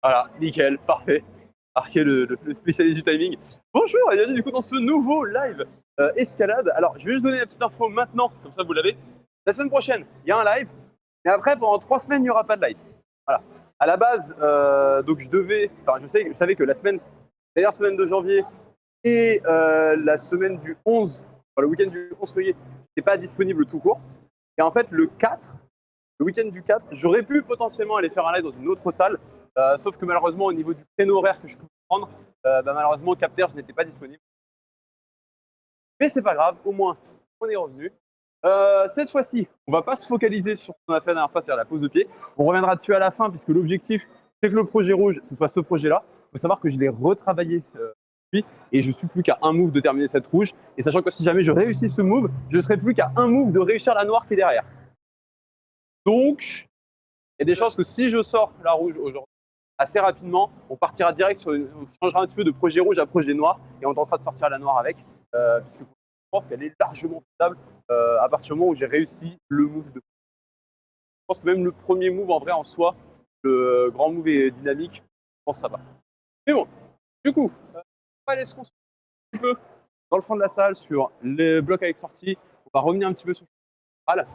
Voilà, nickel, parfait. Arké, le spécialiste du timing. Bonjour et bienvenue du coup dans ce nouveau live escalade. Alors, je vais juste donner la petite info maintenant, comme ça vous l'avez. La semaine prochaine, il y a un live, mais après, pendant 3 semaines, il n'y aura pas de live. Voilà. À la base, donc je savais que la dernière semaine de janvier et la semaine du 11, enfin, le week-end du 11 février, n'était pas disponible tout court. Et en fait, le week-end du 4, j'aurais pu potentiellement aller faire un live dans une autre salle, sauf que malheureusement, au niveau du créneau horaire que je pouvais prendre, malheureusement, Capter n'était pas disponible. Mais c'est pas grave, au moins, on est revenu. Cette fois-ci, on va pas se focaliser sur ce qu'on a fait la dernière fois, c'est-à-dire la pose de pied. On reviendra dessus à la fin, puisque l'objectif, c'est que le projet rouge, ce soit ce projet-là. Il faut savoir que je l'ai retravaillé depuis, et je suis plus qu'à un move de terminer cette rouge. Et sachant que si jamais je réussis ce move, je serai plus qu'à un move de réussir la noire qui est derrière. Donc, il y a des chances que si je sors la rouge aujourd'hui, assez rapidement, on partira direct on changera un petit peu de projet rouge à projet noir et on tentera de sortir la noire avec, puisque je pense qu'elle est largement faisable à partir du moment où j'ai réussi le move de. Je pense que même le premier move en vrai en soi, le grand move est dynamique, je pense que ça va. Mais bon, du coup, on va aller se concentrer un petit peu dans le fond de la salle sur les blocs avec sortie. On va revenir un petit peu sur le général.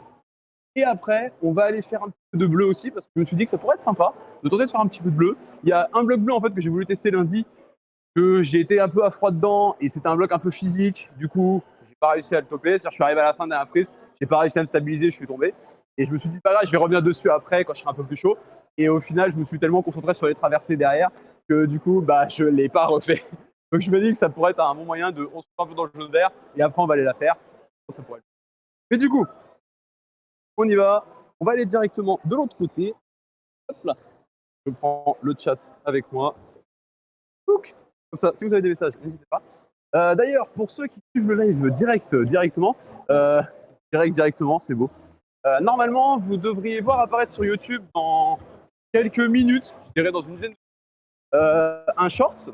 Et après, on va aller faire un petit peu de bleu aussi, parce que je me suis dit que ça pourrait être sympa de tenter de faire un petit peu de bleu. Il y a un bloc bleu en fait que j'ai voulu tester lundi, que j'ai été un peu à froid dedans, et c'était un bloc un peu physique. Du coup, j'ai pas réussi à le topper. C'est-à-dire, je suis arrivé à la fin de la prise, j'ai pas réussi à me stabiliser, je suis tombé. Et je me suis dit, pas grave, je vais revenir dessus après quand je serai un peu plus chaud. Et au final, je me suis tellement concentré sur les traversées derrière que du coup, je l'ai pas refait. Donc je me dis que ça pourrait être un bon moyen de, on se met un peu dans le jaune vert, et après on va aller la faire. Ça pourrait être. Mais du coup, on y va. On va aller directement de l'autre côté. Hop là. Je prends le chat avec moi. Donc, comme ça, si vous avez des messages, n'hésitez pas. D'ailleurs, pour ceux qui suivent le live directement, directement, c'est beau. Normalement, vous devriez voir apparaître sur YouTube dans quelques minutes, je dirais dans une dizaine de minutes, un short.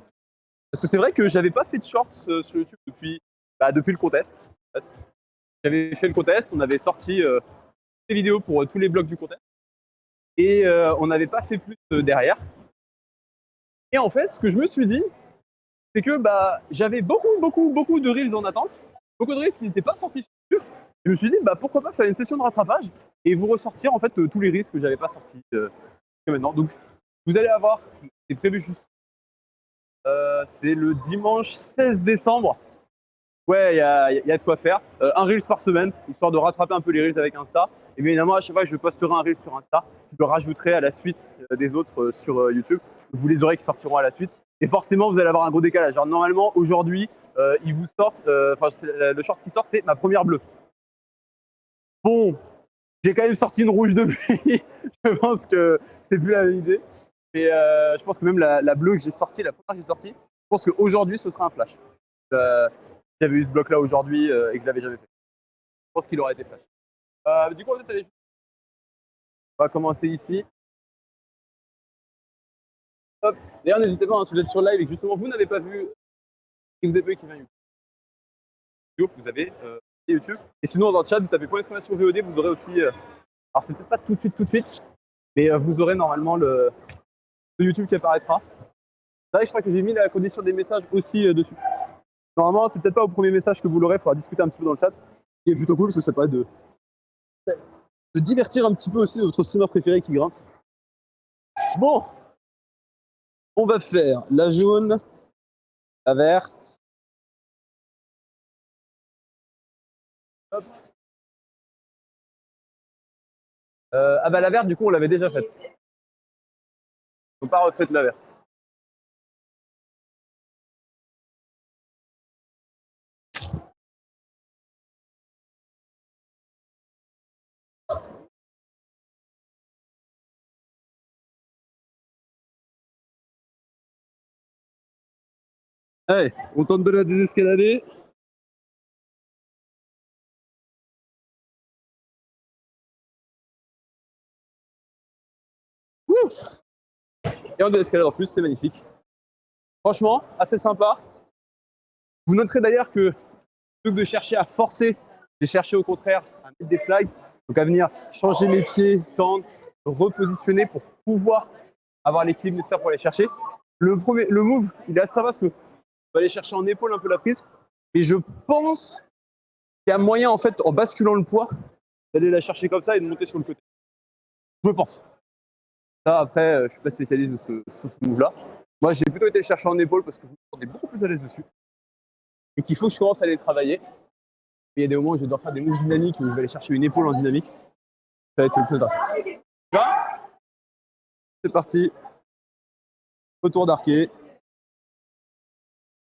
Parce que c'est vrai que j'avais pas fait de shorts sur YouTube depuis le contest. En fait. J'avais fait le contest, on avait sorti des vidéos pour tous les blocs du contest. Et on n'avait pas fait plus derrière. Et en fait, ce que je me suis dit, c'est que j'avais beaucoup de reels en attente, beaucoup de reels qui n'étaient pas sortis sur YouTube. Et je me suis dit, pourquoi pas faire une session de rattrapage et vous ressortir en fait tous les reels que j'avais pas sortis maintenant. Donc, vous allez avoir, c'est prévu juste, c'est le dimanche 16 décembre. Ouais, il y a de quoi faire. Un Reels par semaine, histoire de rattraper un peu les Reels avec Insta. Et bien évidemment, à chaque fois que je posterai un Reel sur Insta, je le rajouterai à la suite des autres sur YouTube. Vous les aurez qui sortiront à la suite. Et forcément, vous allez avoir un gros décalage. Alors, normalement, aujourd'hui, ils vous sortent, le short qui sort, c'est ma première bleue. Bon, j'ai quand même sorti une rouge depuis. Je pense que c'est plus la même idée. Mais je pense que même la bleue que j'ai sortie, la première que j'ai sortie, je pense qu'aujourd'hui, ce sera un flash. J'avais eu ce bloc là aujourd'hui et que je l'avais jamais fait. Je pense qu'il aurait été flash. Du coup, on va commencer ici. Hop. D'ailleurs, n'hésitez pas, si vous êtes sur live et que justement vous n'avez pas vu, et vous avez pas eu qui vient YouTube, vous avez YouTube. Et sinon, dans le chat, vous tapez point d'exclamation VOD, vous aurez aussi. Alors, c'est peut-être pas tout de suite, mais vous aurez normalement le YouTube qui apparaîtra. C'est vrai que je crois que j'ai mis la condition des messages aussi dessus. Normalement, c'est peut-être pas au premier message que vous l'aurez, il faudra discuter un petit peu dans le chat. Et plutôt cool parce que ça permet de divertir un petit peu aussi votre streamer préféré qui grimpe. Bon, on va faire la jaune, la verte. Hop. La verte, du coup, on l'avait déjà faite. On n'a pas refait la verte. Allez, on tente de la désescalader. Ouf. Et on désescalade en plus, c'est magnifique. Franchement, assez sympa. Vous noterez d'ailleurs que plutôt que de chercher à forcer, j'ai cherché au contraire à mettre des flags, donc à venir changer mes pieds, tendre, repositionner pour pouvoir avoir l'équilibre nécessaire pour aller chercher. Le move, il est assez sympa parce que tu vas aller chercher en épaule un peu la prise. Et je pense qu'il y a moyen, en fait, en basculant le poids, d'aller la chercher comme ça et de monter sur le côté. Je pense. Ça, après, je suis pas spécialiste de ce move-là. Moi, j'ai plutôt été le chercher en épaule parce que je me sentais beaucoup plus à l'aise dessus. Et qu'il faut que je commence à aller travailler. Et il y a des moments où je vais devoir faire des moves dynamiques où je vais aller chercher une épaule en dynamique. Ça va être le plus intéressant. C'est parti. Retour d'arqué.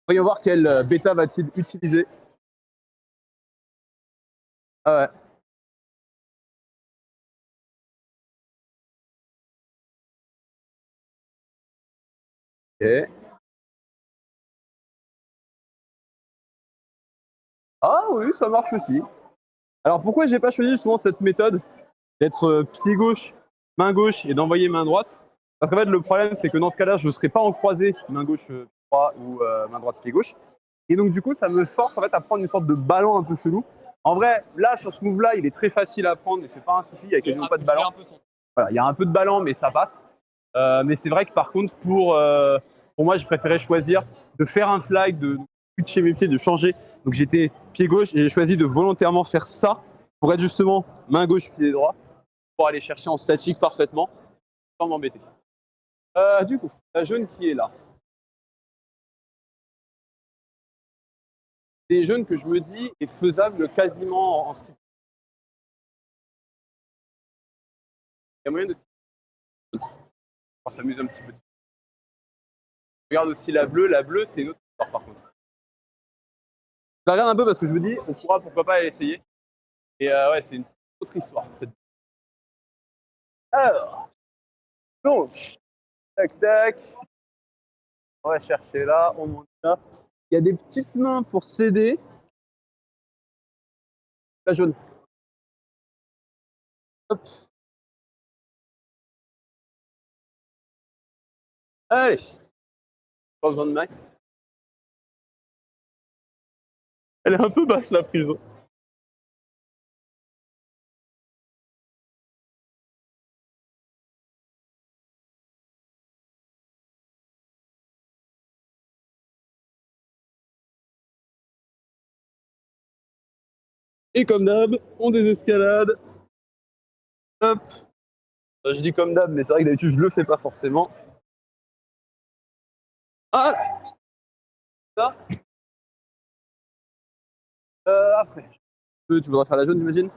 Voyons voir quel bêta va-t-il utiliser. Ah ouais. Ok. Ah oui, ça marche aussi. Alors pourquoi j'ai pas choisi justement cette méthode d'être pied gauche, main gauche et d'envoyer main droite? Parce qu'en fait le problème c'est que dans ce cas-là je ne serai pas en croisé main gauche pied droit ou main droite pied gauche. Et donc du coup ça me force en fait à prendre une sorte de ballon un peu chelou. En vrai là sur ce move là il est très facile à prendre, il fait pas un souci, il y a quasiment pas de ballon. Voilà, il y a un peu de ballon mais ça passe. Mais c'est vrai que par contre pour moi je préférais choisir de faire un fly, de switcher mes pieds, de changer. Donc j'étais pied gauche et j'ai choisi de volontairement faire ça pour être justement main gauche, pied droit, pour aller chercher en statique parfaitement, sans m'embêter. Du coup, la jaune qui est là. Des jaunes que je me dis est faisable quasiment en ski. Il y a moyen de s'amuser un petit peu. Je regarde aussi la bleue. La bleue, c'est une autre histoire par contre. Je la regarde un peu parce que je me dis, on pourra pourquoi pas essayer. Et ouais, c'est une autre histoire. Alors, donc, tac tac. On va chercher là, on monte là. Il y a des petites mains pour s'aider. La jaune. Hop. Allez. Pas besoin de Mac. Elle est un peu basse la prise. Et comme d'hab, on désescalade. Hop. Je dis comme d'hab, mais c'est vrai que d'habitude je le fais pas forcément. Ah, ça. Après. Tu voudras faire la jaune, j'imagine.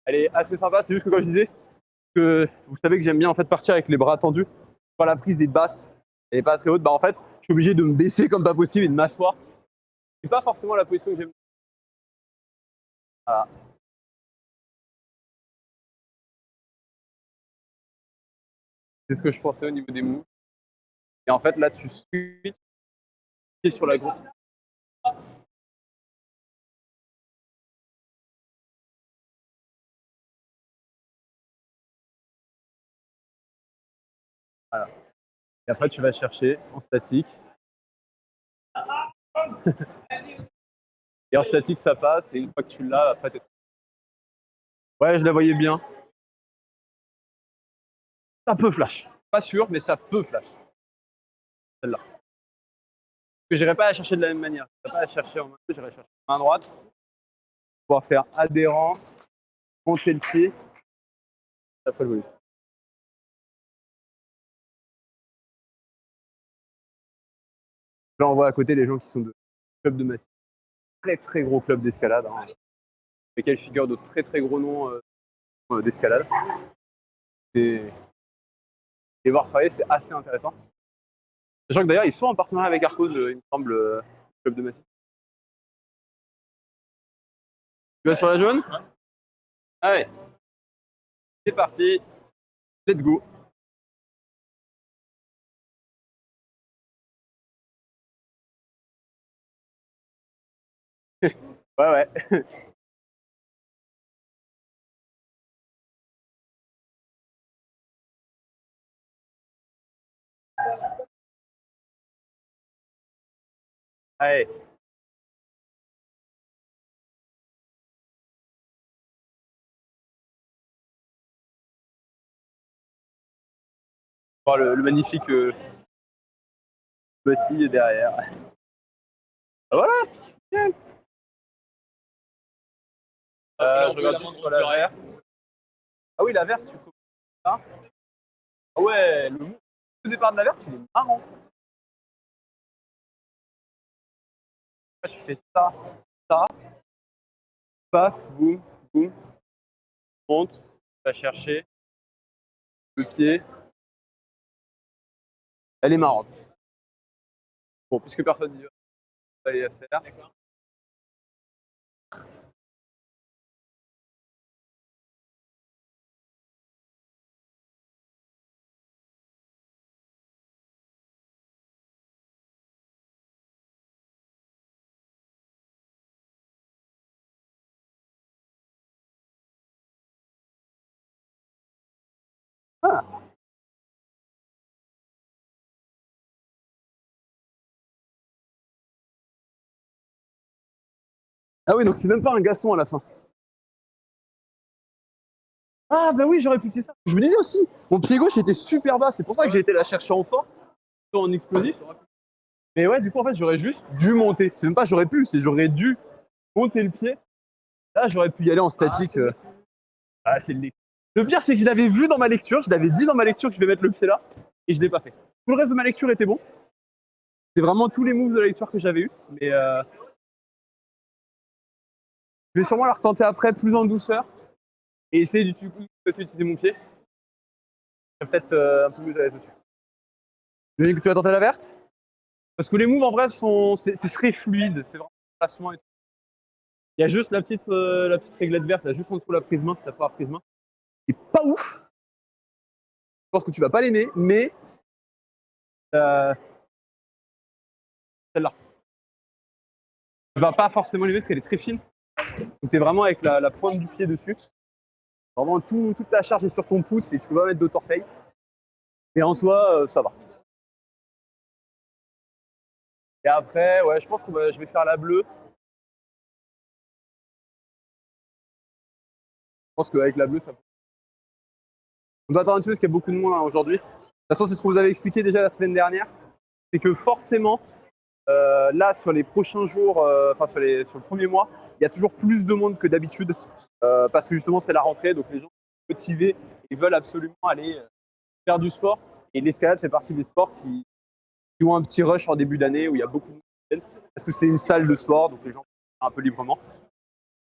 Elle est assez sympa. C'est juste que comme je disais, que vous savez que j'aime bien en fait partir avec les bras tendus. Quand la prise est basse, elle est pas très haute, bah en fait, je suis obligé de me baisser comme pas possible et de m'asseoir. C'est pas forcément la position que j'aime. Voilà. C'est ce que je pensais au niveau des moves. Et en fait, là, tu switches sur la gauche. Voilà. Et après, tu vas chercher en statique. Et en statique, ça passe. Et une fois que tu l'as, après, t'es... Ouais, je la voyais bien. Ça peut flash. Pas sûr, mais ça peut flash. Celle-là. Parce que j'irai pas la chercher de la même manière. Je n'irai pas la chercher en main gauche, j'irai chercher en main droite. Pour pouvoir faire adhérence, monter le pied. Ça fait le volume. Là, on voit à côté les gens qui sont de club de massif. Très très gros club d'escalade. Hein. Lesquels figurent de très très gros noms d'escalade. Et les voir travailler, c'est assez intéressant. Sachant que d'ailleurs, ils sont en partenariat avec Arcos, il me semble, club de massif. Tu vas sur la jaune? Allez, c'est parti. Let's go. Ouais, ouais. Allez. voir le magnifique Bossy derrière. Ah, voilà. Bien. Je regarde juste sur la verte. Ah oui, la verte, tu peux. Ah ouais, le départ de la verte, il est marrant. Tu fais ça, passe, boum, boum, monte, va chercher le pied. Elle est marrante. Bon, puisque personne n'y va, on va aller la faire. Ah. Ah oui, donc c'est même pas un Gaston à la fin. Ah bah oui, j'aurais pu dire ça. Je me disais aussi, mon pied gauche était super bas, c'est pour ça que j'ai été la chercher en fort, en explosif. Mais ouais, du coup, en fait, j'aurais juste dû monter. C'est même pas j'aurais pu, c'est j'aurais dû monter le pied. Là, j'aurais pu y aller en statique. Ah, c'est le pire, c'est que je l'avais vu dans ma lecture, je l'avais dit dans ma lecture que je vais mettre le pied là, et je l'ai pas fait. Tout le reste de ma lecture était bon. C'est vraiment tous les moves de la lecture que j'avais eu, mais je vais sûrement la retenter après, plus en douceur, et essayer d'utiliser mon pied. Je vais peut-être un peu mieux à l'aise dessus. Tu vas tenter la verte? Parce que les moves en vrai c'est très fluide, c'est vraiment placement et tout. Il y a juste la petite réglette verte, là, juste en dessous de la prise main, la première prise main. C'est pas ouf. Je pense que tu vas pas l'aimer, mais celle-là. Tu vas pas forcément l'aimer parce qu'elle est très fine. Donc t'es vraiment avec la pointe du pied dessus. Vraiment toute ta charge est sur ton pouce et tu peux pas mettre d'autres orteils. Et en soi, ça va. Et après, ouais, je pense que je vais faire la bleue. Je pense qu'avec la bleue, ça. On doit attendre un petit peu parce qu'il y a beaucoup de monde aujourd'hui. De toute façon, c'est ce que vous avez expliqué déjà la semaine dernière. C'est que forcément, là, sur les prochains jours, sur le premier mois, il y a toujours plus de monde que d'habitude. Parce que justement, c'est la rentrée, donc les gens sont motivés et veulent absolument aller faire du sport. Et l'escalade fait partie des sports qui ont un petit rush en début d'année où il y a beaucoup de monde. Parce que c'est une salle de sport, donc les gens peuvent un peu librement.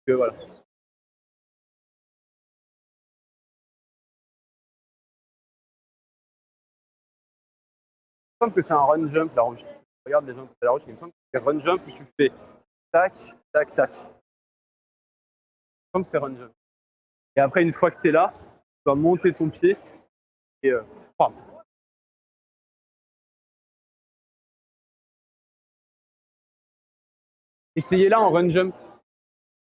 Donc, voilà. Il me semble que c'est un run jump, la rouge. Regarde les gens à la rouge, il me semble que c'est un run jump où tu fais tac, tac, tac. Il me semble que c'est run jump. Et après, une fois que tu es là, tu vas monter ton pied et bam. Essayez-la en run jump,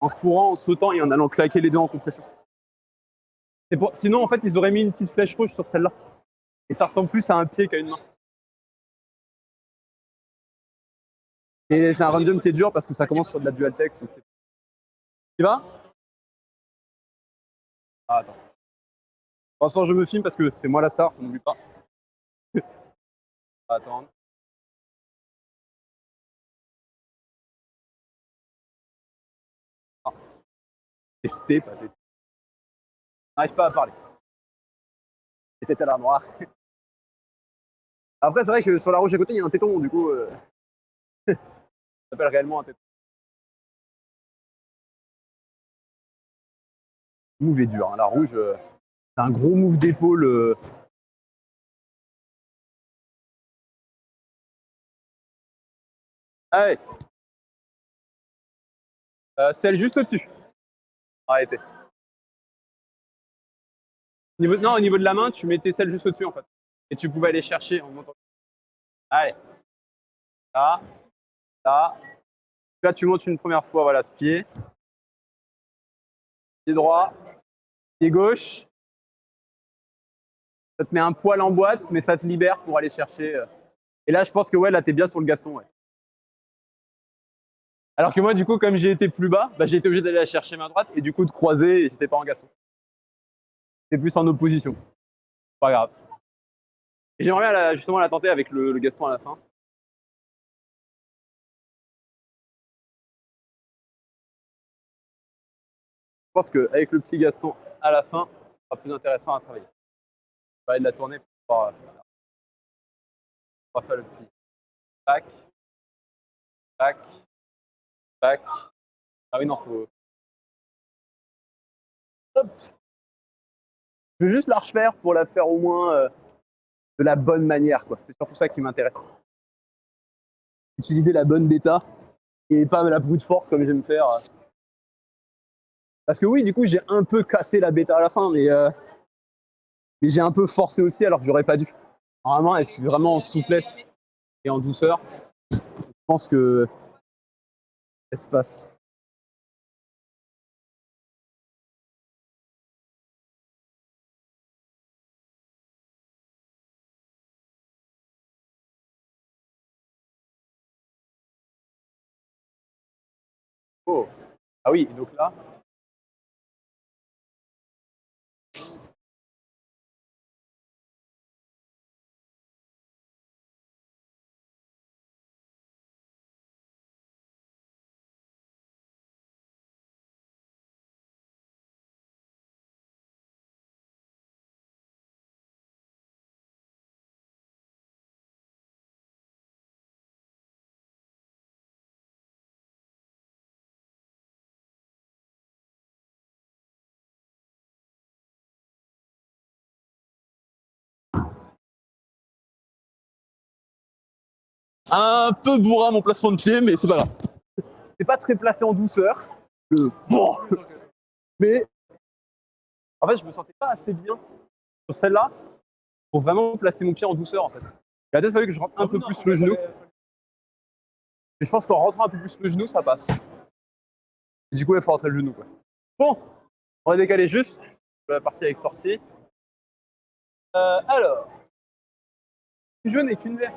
en courant, en sautant et en allant claquer les deux en compression. Sinon, en fait, ils auraient mis une petite flèche rouge sur celle-là. Et ça ressemble plus à un pied qu'à une main. Et c'est un run jump qui est dur parce que ça commence sur de la dual text. Tu vas? Ah, attends. Pour l'instant, je me filme parce que c'est moi la star, n'oublie pas. Attends. Ah. Tester, pas tester. N'arrive pas à parler. Et tête à l'armoire. Après, c'est vrai que sur la rouge à côté, il y a un téton, du coup, ça s'appelle réellement un téton. Le move est dur, hein. La rouge, c'est un gros move d'épaule. Ah ouais. Celle juste au-dessus. Arrêtez. Non, au niveau de la main, tu mettais celle juste au-dessus en fait. Et tu pouvais aller chercher en montant. Allez. Là. Là. Là, tu montes une première fois, voilà, ce pied. Pied droit. Pied gauche. Ça te met un poil en boîte, mais ça te libère pour aller chercher. Et là, je pense que ouais, là, t'es bien sur le Gaston, ouais. Alors que moi, du coup, comme j'ai été plus bas, bah, j'ai été obligé d'aller la chercher main droite et du coup de croiser et c'était pas en Gaston. C'est plus en opposition. Pas grave. Et j'aimerais bien justement la tenter avec le Gaston à la fin. Je pense qu'avec le petit Gaston à la fin, ce sera plus intéressant à travailler. On va aller de la tourner pour pouvoir, on va faire le petit tac, tac, tac. Ah oui, non, faut. Hop. Je veux juste la refaire pour la faire au moins de la bonne manière, quoi. C'est surtout ça qui m'intéresse. Utiliser la bonne bêta et pas la brute force comme j'aime faire. Parce que oui, du coup, j'ai un peu cassé la bêta à la fin, mais j'ai un peu forcé aussi alors que j'aurais pas dû. Normalement, elle est vraiment en souplesse et en douceur. Je pense que ça se passe. Oh, ah oui, donc là. Un peu bourrin mon placement de pied, mais c'est pas grave. C'est pas très placé en douceur. Bon. Mais en fait, je me sentais pas assez bien sur celle-là pour vraiment placer mon pied en douceur en fait. Il a peut-être fallu que je rentre un peu plus le genou. Mais je pense qu'en rentrant un peu plus le genou, ça passe. Et du coup, il faut rentrer le genou, quoi. Bon, on va décaler juste la partie avec sortie. Alors, plus jaune et qu'une verte.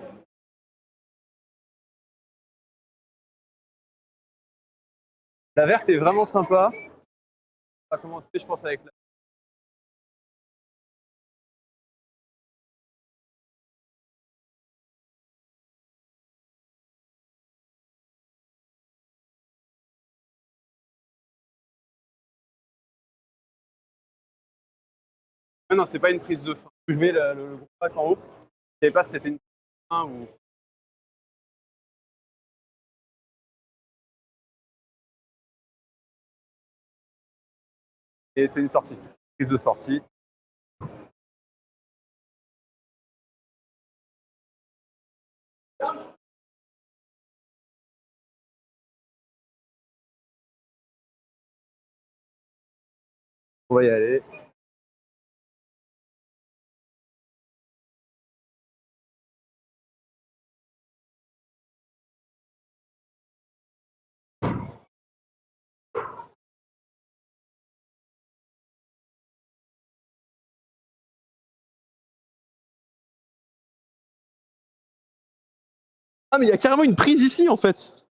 La verte est vraiment sympa. On va commencer, je pense, avec la. Ah non, c'est pas une prise de fin. Je mets le gros pack en haut. Je savais pas si c'était une prise de fin ou. Et c'est une sortie. Prise de sortie. On va y aller. Ah, mais il y a carrément une prise ici en fait.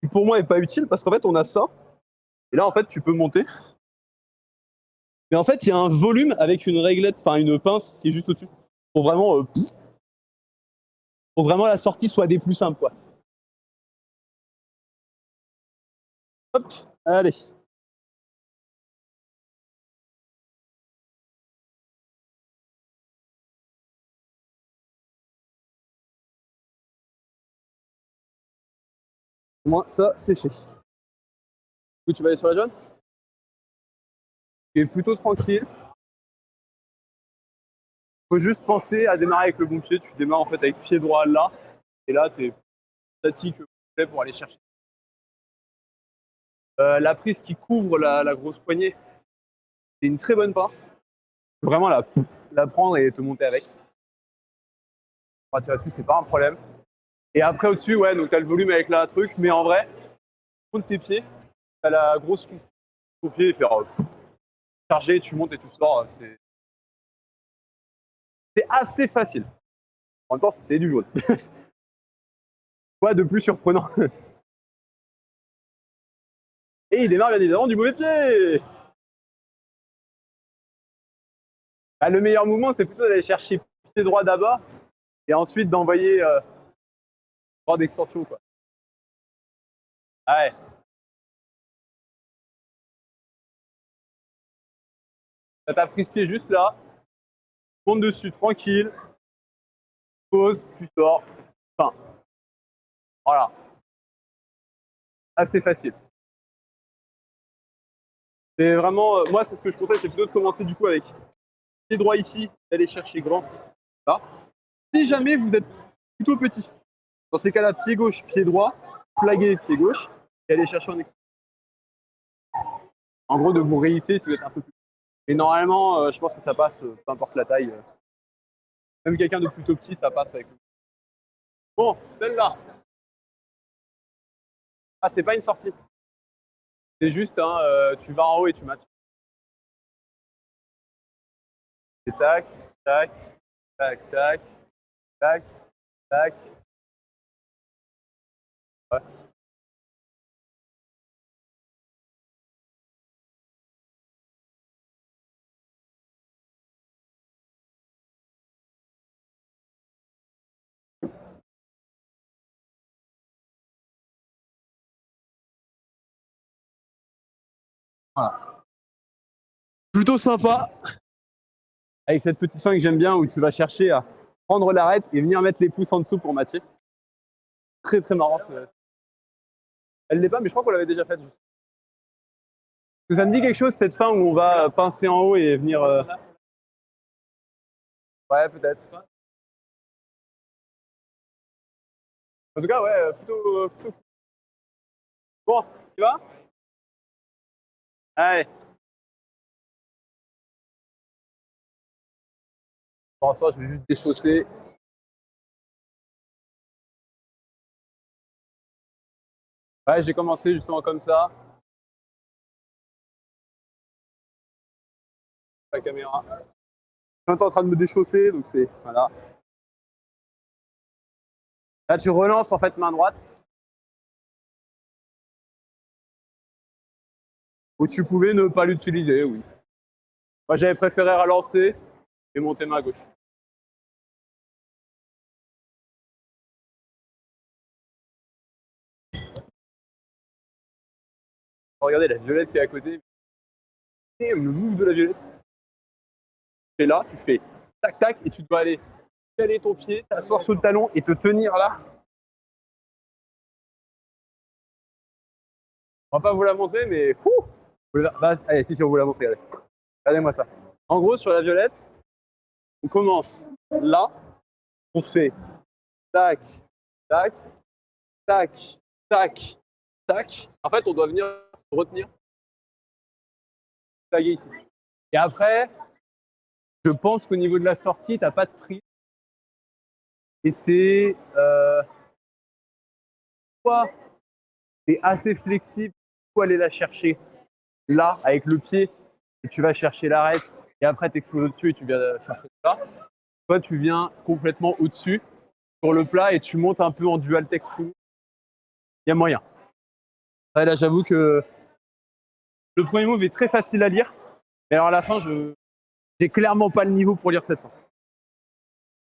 Qui pour moi est pas utile parce qu'en fait, on a ça. Et là, en fait, tu peux monter. Mais en fait, il y a un volume avec une réglette, enfin une pince qui est juste au-dessus. Pour vraiment la sortie soit des plus simples, quoi. Hop, allez. Au moins, ça, c'est fait. Du coup, tu vas aller sur la jaune. Qui est plutôt tranquille. Faut juste penser à démarrer avec le bon pied. Tu démarres en fait avec pied droit là. Et là, tu es statique pour aller chercher. La prise qui couvre la grosse poignée, c'est une très bonne pince. Faut vraiment la prendre et te monter avec. On va tirer dessus, c'est pas un problème. Et après, au-dessus, ouais, donc tu as le volume avec la truc. Mais en vrai, tu montes tes pieds. Tu as la grosse prise au pied et faire charger, tu montes et tu sors. C'est assez facile. En même temps, c'est du jaune. Quoi de plus surprenant? Et il démarre bien évidemment du mauvais pied. Ah, le meilleur mouvement, c'est plutôt d'aller chercher pied droit d'abord et ensuite d'envoyer droit d'extension, quoi. Ah ouais. T'as pris ce pied juste là, monte dessus tranquille, pose, tu sors. Enfin, voilà. Assez facile. C'est vraiment, moi, c'est ce que je conseille, c'est plutôt de commencer du coup avec pied droit ici, d'aller chercher grand. Là. Si jamais vous êtes plutôt petit, dans ces cas-là, pied gauche, pied droit, flaguer pied gauche et aller chercher en extension. En gros, de vous réhisser si vous êtes un peu plus. Et normalement, je pense que ça passe, peu importe la taille. Même quelqu'un de plutôt petit, ça passe avec. Bon, celle-là. Ah, c'est pas une sortie. C'est juste, hein, tu vas en haut et tu matches. Et tac, tac, tac, tac, tac, tac. Ouais. Voilà. Plutôt sympa. Avec cette petite fin que j'aime bien où tu vas chercher à prendre l'arête et venir mettre les pouces en dessous pour matcher. Très très marrant. Elle l'est pas, mais je crois qu'on l'avait déjà faite. Juste. Ça me dit quelque chose cette fin où on va pincer en haut et venir. Ouais, peut-être. En tout cas, ouais, plutôt. Bon, tu vas? Allez. Pour l'instant, je vais juste déchausser. Ouais, j'ai commencé justement comme ça. La caméra. Je suis en train de me déchausser, donc c'est. Voilà. Là, tu relances en fait main droite. Ou tu pouvais ne pas l'utiliser, oui. Moi, j'avais préféré relancer et monter main gauche. Regardez la violette qui est à côté. Et le move de la violette. Tu es là, tu fais tac tac et tu dois aller caler ton pied, t'asseoir sur le talon et te tenir là. On va pas vous la montrer, mais allez, si on vous la montre, allez. Regardez-moi ça. En gros, sur la violette, on commence là, on fait tac, tac, tac, tac, tac. En fait, on doit venir se retenir, taguer ici. Et après, je pense qu'au niveau de la sortie, t'as pas de prise. Et c'est soit t'es assez flexible pour aller la chercher là avec le pied et tu vas chercher l'arête et après tu exploses au-dessus et tu viens chercher là. Soit tu viens complètement au-dessus sur le plat et tu montes un peu en dual texture. Il y a moyen. Ouais, là, j'avoue que le premier move est très facile à lire. Mais alors à la fin, j'ai clairement pas le niveau pour lire cette fin.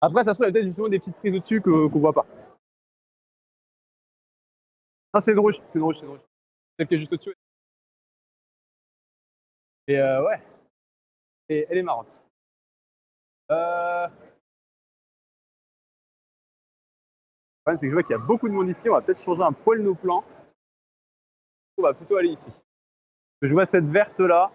Après, ça se trouve, il y a peut-être justement des petites prises au-dessus qu'on voit pas. Non, c'est une rouge, c'est une rouge, c'est une rouge. Celle qui est juste au-dessus. Et ouais, et elle est marrante. Le problème, c'est que je vois qu'il y a beaucoup de monde ici. On va peut-être changer un poil nos plans. On va plutôt aller ici. Je vois cette verte là.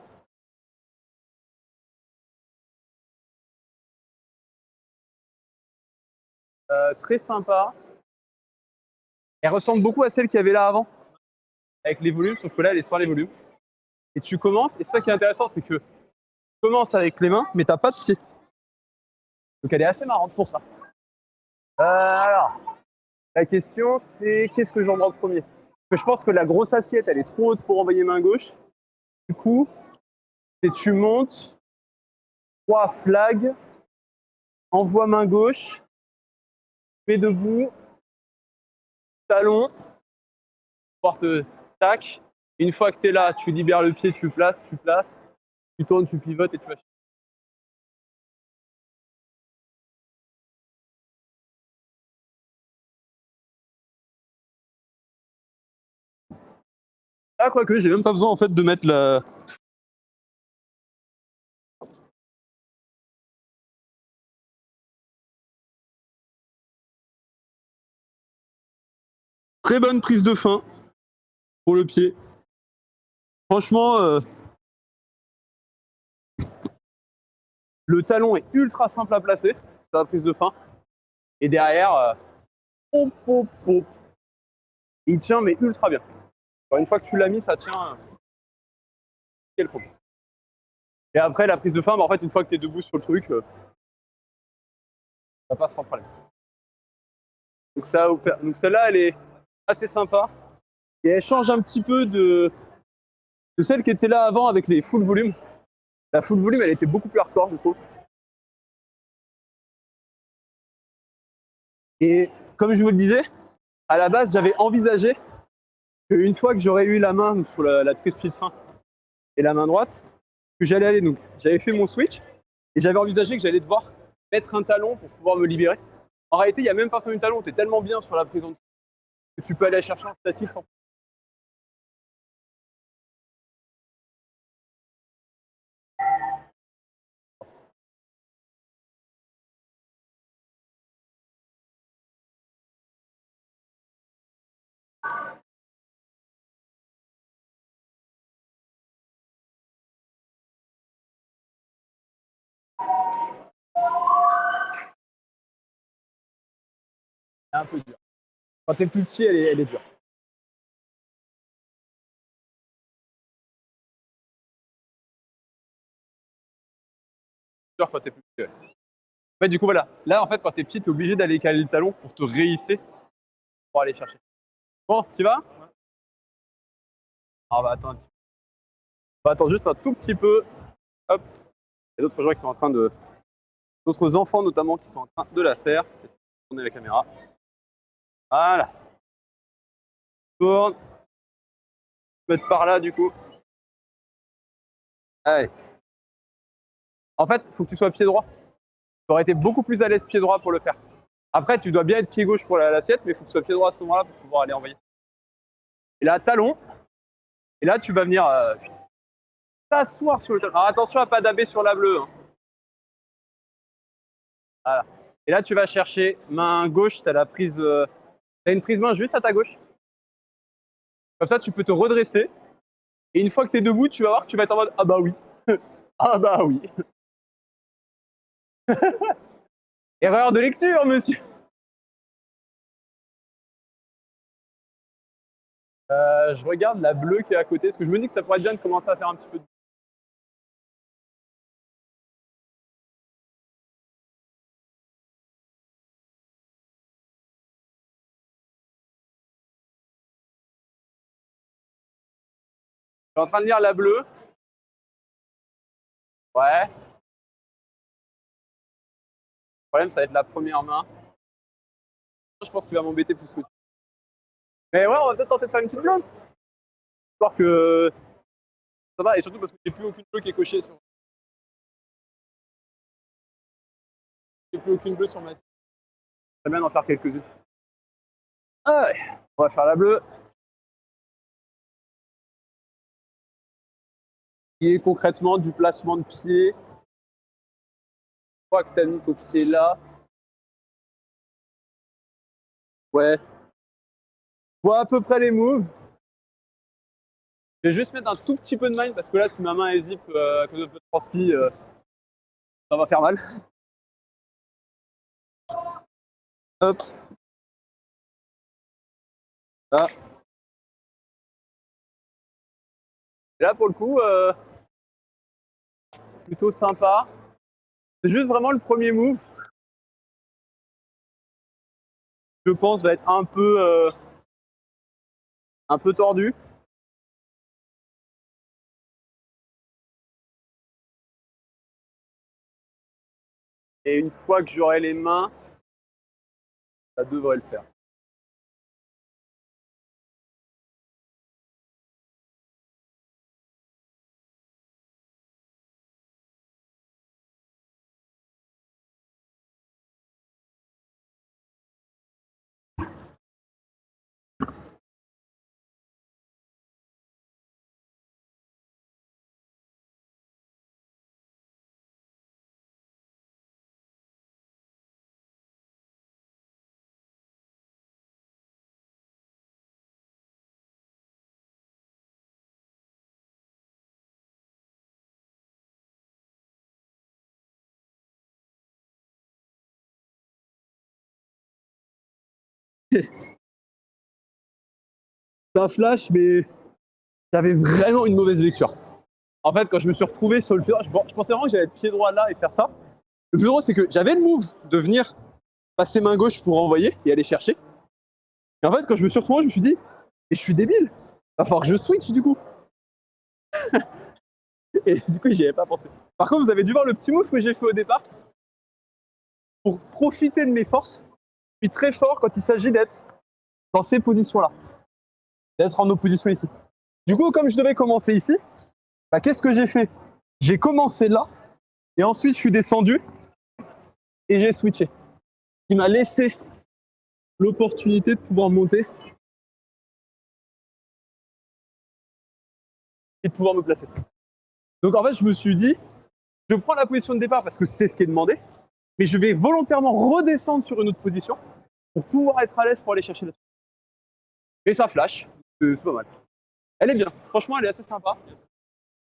Très sympa. Elle ressemble beaucoup à celle qu'il y avait là avant, avec les volumes, sauf que là, elle est sans les volumes. Et tu commences, et ça qui est intéressant, c'est que tu commences avec les mains, mais tu n'as pas de pied. Donc elle est assez marrante pour ça. Alors, la question, c'est qu'est-ce que j'envoie en premier? Parce que je pense que la grosse assiette, elle est trop haute pour envoyer main gauche. Du coup, c'est tu montes, 3 flags, envoie main gauche, mets debout, talon, porte tac. Une fois que tu es là, tu libères le pied, tu places, tu tournes, tu pivotes et tu vas. Ah, quoique, j'ai même pas besoin en fait de mettre la. Très bonne prise de fin pour le pied. Franchement, le talon est ultra simple à placer, c'est la prise de fin. Et derrière, pop, pop, pop. Il tient mais ultra bien. Alors, une fois que tu l'as mis, ça tient. Quel coup. Et après, la prise de fin, bah, en fait, une fois que tu es debout sur le truc, ça passe sans problème. Donc, donc celle-là, elle est assez sympa. Et elle change un petit peu de celle qui était là avant avec les full volume. La full volume, elle était beaucoup plus hardcore, je trouve. Et comme je vous le disais, à la base, j'avais envisagé qu'une fois que j'aurais eu la main sur la prise pied de fin et la main droite, que j'allais aller. Donc, j'avais fait mon switch et j'avais envisagé que j'allais devoir mettre un talon pour pouvoir me libérer. En réalité, il n'y a même pas besoin du talon. Tu es tellement bien sur la prise en dessous que tu peux aller chercher un statique sans. C'est un peu dur. Quand tu es plus petit, elle est dure. Dure quand tu es plus petit. Ouais. En fait, du coup, voilà. Là, en fait, quand tu es petit, tu es obligé d'aller caler le talon pour te réhisser pour aller chercher. Bon, tu vas? Ah, bah attends. On va attendre juste un tout petit peu. Hop. Il y a d'autres gens qui sont en train de. D'autres enfants notamment qui sont en train de la faire. Essaye de tourner la caméra. Voilà. Tourne. Mettre par là du coup. Allez. En fait, il faut que tu sois pied droit. Tu aurais été beaucoup plus à l'aise pied droit pour le faire. Après, tu dois bien être pied gauche pour l'assiette, mais il faut que tu sois pied droit à ce moment-là pour pouvoir aller envoyer. Et là, talon. Et là, tu vas venir t'asseoir sur le talon. Alors attention à pas daber sur la bleue. Hein. Voilà. Et là, tu vas chercher main gauche. Tu as la prise. T'as une prise main juste à ta gauche. Comme ça, tu peux te redresser. Et une fois que tu es debout, tu vas voir que tu vas être en mode ah bah oui. Ah bah oui. Erreur de lecture, monsieur. Je regarde la bleue qui est à côté, parce que je me dis que ça pourrait être bien de commencer à faire un petit peu de. Je suis en train de lire la bleue. Ouais. Le problème, ça va être la première main. Je pense qu'il va m'embêter plus que tout. Mais ouais, on va peut-être tenter de faire une petite blonde. Histoire que ça va, et surtout parce que j'ai plus aucune bleue qui est cochée sur. J'ai plus aucune bleue sur ma. Très bien d'en faire quelques-unes. Ah ouais. On va faire la bleue. Qui est concrètement du placement de pied. Une fois que tu as mis ton pied là. Ouais. Vois à peu près les moves. Je vais juste mettre un tout petit peu de mine parce que là, si ma main est zip à cause de peu de transpi, ça va faire mal. Hop, là. Et là, pour le coup, plutôt sympa. C'est juste vraiment le premier move. Je pense va être un peu tordu. Et une fois que j'aurai les mains, ça devrait le faire. Ça flash, mais j'avais vraiment une mauvaise lecture. En fait, quand je me suis retrouvé sur le pied droit, je pensais vraiment que j'allais être pied droit là et faire ça. Le plus drôle, c'est que j'avais le move de venir passer main gauche pour envoyer et aller chercher. Et en fait, quand je me suis retrouvé, je me suis dit, et je suis débile, va falloir que je switch du coup. Et du coup, j'y avais pas pensé. Par contre, vous avez dû voir le petit move que j'ai fait au départ. Pour profiter de mes forces, je suis très fort quand il s'agit d'être dans ces positions-là, d'être en opposition ici. Du coup, comme je devais commencer ici, bah, qu'est-ce que j'ai fait? J'ai commencé là, et ensuite je suis descendu, et j'ai switché. Ce qui m'a laissé l'opportunité de pouvoir monter et de pouvoir me placer. Donc en fait, je me suis dit, je prends la position de départ parce que c'est ce qui est demandé, mais je vais volontairement redescendre sur une autre position pour pouvoir être à l'aise pour aller chercher la suite. Et ça flash, c'est pas mal. Elle est bien, franchement, elle est assez sympa.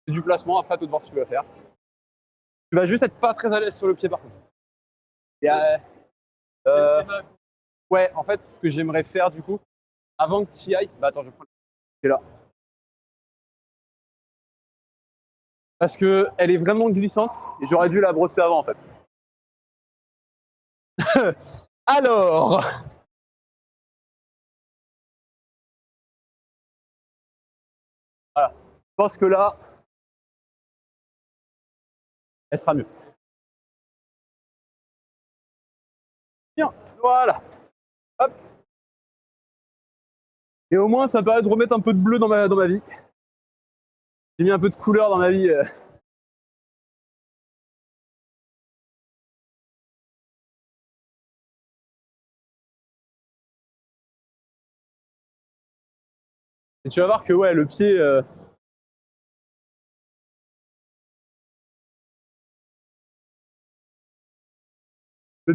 C'est du placement, après à toi de voir ce que tu vas faire. Tu vas juste être pas très à l'aise sur le pied par contre. Et, ouais, en fait, ce que j'aimerais faire du coup, avant que tu y ailles, bah attends, je prends le pied là. Parce que elle est vraiment glissante et j'aurais dû la brosser avant en fait. Alors, voilà. Je pense que là, elle sera mieux. Bien, voilà. Hop. Et au moins, ça permet de remettre un peu de bleu dans ma vie. J'ai mis un peu de couleur dans ma vie. Et tu vas voir que ouais, le pied,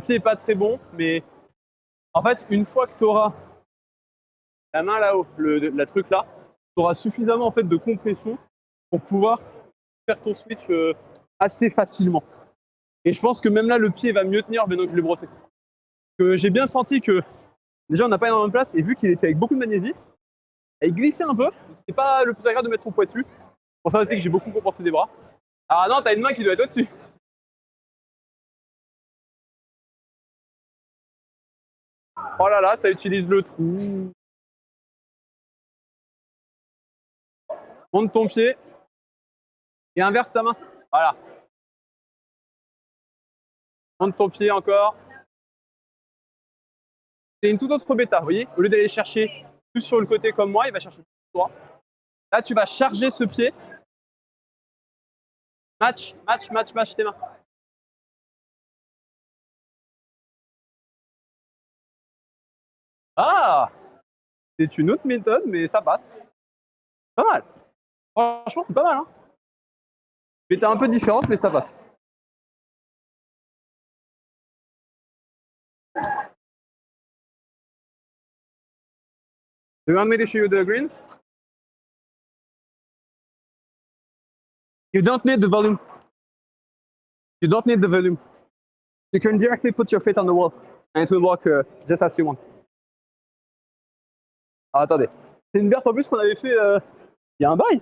est pas très bon, mais en fait, une fois que tu auras la main là-haut, la truc là, tu auras suffisamment en fait de compression pour pouvoir faire ton switch assez facilement. Et je pense que même là, le pied va mieux tenir maintenant que je l'ai brossé. Que j'ai bien senti que déjà on n'a pas énormément de place et vu qu'il était avec beaucoup de magnésie, il glissait un peu. C'était pas le plus agréable de mettre son poids dessus. Pour ça aussi que j'ai beaucoup compensé des bras. Ah non, t'as une main qui doit être au-dessus. Oh là là, ça utilise le trou. Monte ton pied et inverse ta main. Voilà. Monte ton pied encore. C'est une toute autre bêta, vous voyez. Au lieu d'aller chercher plus sur le côté comme moi, il va chercher plus sur toi. Là, tu vas charger ce pied. Match, match, match, match tes mains. Ah, c'est une autre méthode, mais ça passe. Pas mal. Franchement, c'est pas mal. Hein. Méthode un peu différente, mais ça passe. Do you want me to show you the green? You don't need the volume. You don't need the volume. You can directly put your feet on the wall and it will work just as you want. Ah, attendez. C'est une verte en plus qu'on avait fait il y a un bail.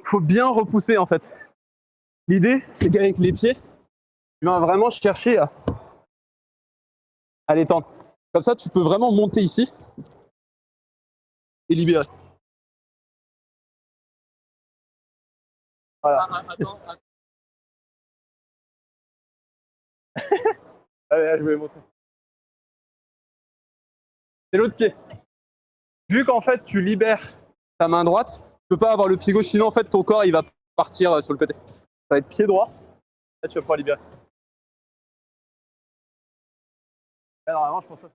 Faut bien repousser en fait. L'idée, c'est qu'avec les pieds, tu vas vraiment chercher à les tendre. Comme ça, tu peux vraiment monter ici et libérer. Voilà. Allez, je vais montrer. C'est l'autre pied. Vu qu'en fait, tu libères ta main droite, tu peux pas avoir le pied gauche, sinon en fait, ton corps, il va partir sur le côté. Ça va être pied droit. Là, tu vas pouvoir libérer. Là, normalement, je pense ça.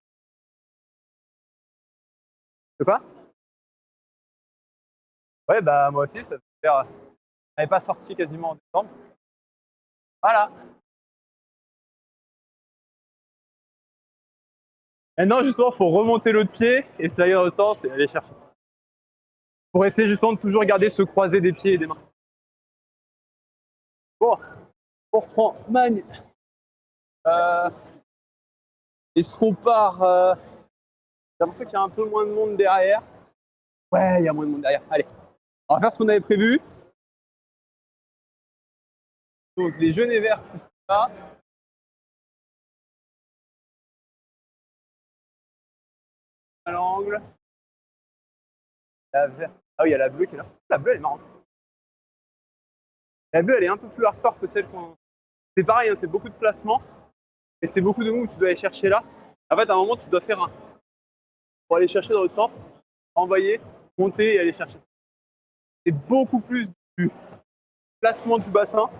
De quoi? Ouais, bah moi aussi, ça peut faire. Elle n'est pas sortie quasiment en décembre. Voilà. Maintenant, justement, il faut remonter l'autre pied et slider dans le sens et aller chercher. Pour essayer justement de toujours garder ce croisé des pieds et des mains. Bon, on reprend. Magne. Est-ce qu'on part J'ai l'impression qu'il y a un peu moins de monde derrière. Ouais, il y a moins de monde derrière. Allez, on va faire ce qu'on avait prévu. Donc les genêts verts, tout ça. À l'angle. La verte. Ah oui, il y a la bleue qui est là. La bleue, elle est marrante. La bleue, elle est un peu plus hardcore que celle qu'on. C'est pareil, hein, c'est beaucoup de placements. Et c'est beaucoup de moves que tu dois aller chercher là. En fait, à un moment, tu dois faire un. Pour aller chercher dans l'autre sens, envoyer, monter et aller chercher. C'est beaucoup plus du placement du bassin.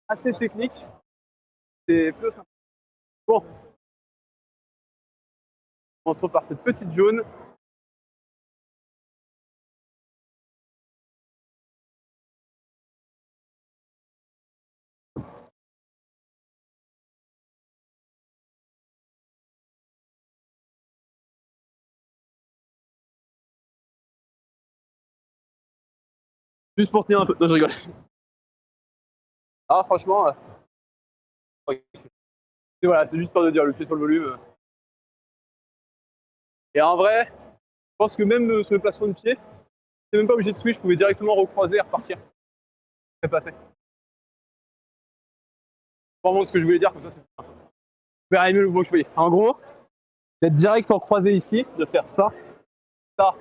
Assez technique. C'est plus simple. Bon. Commençons par cette petite jaune. Juste pour tenir un peu. Non, je rigole. Ah, franchement. Et voilà, c'est juste pour de dire le pied sur le volume. Et en vrai, je pense que même sur le placement de pied, c'est même pas obligé de switch, je pouvais directement recroiser et repartir. C'est passé. Vraiment ce que je voulais dire, comme ça, c'est simple. Vous verrez mieux le mouvement que je voyais. En gros, d'être direct en croisé ici, de faire ça, ça,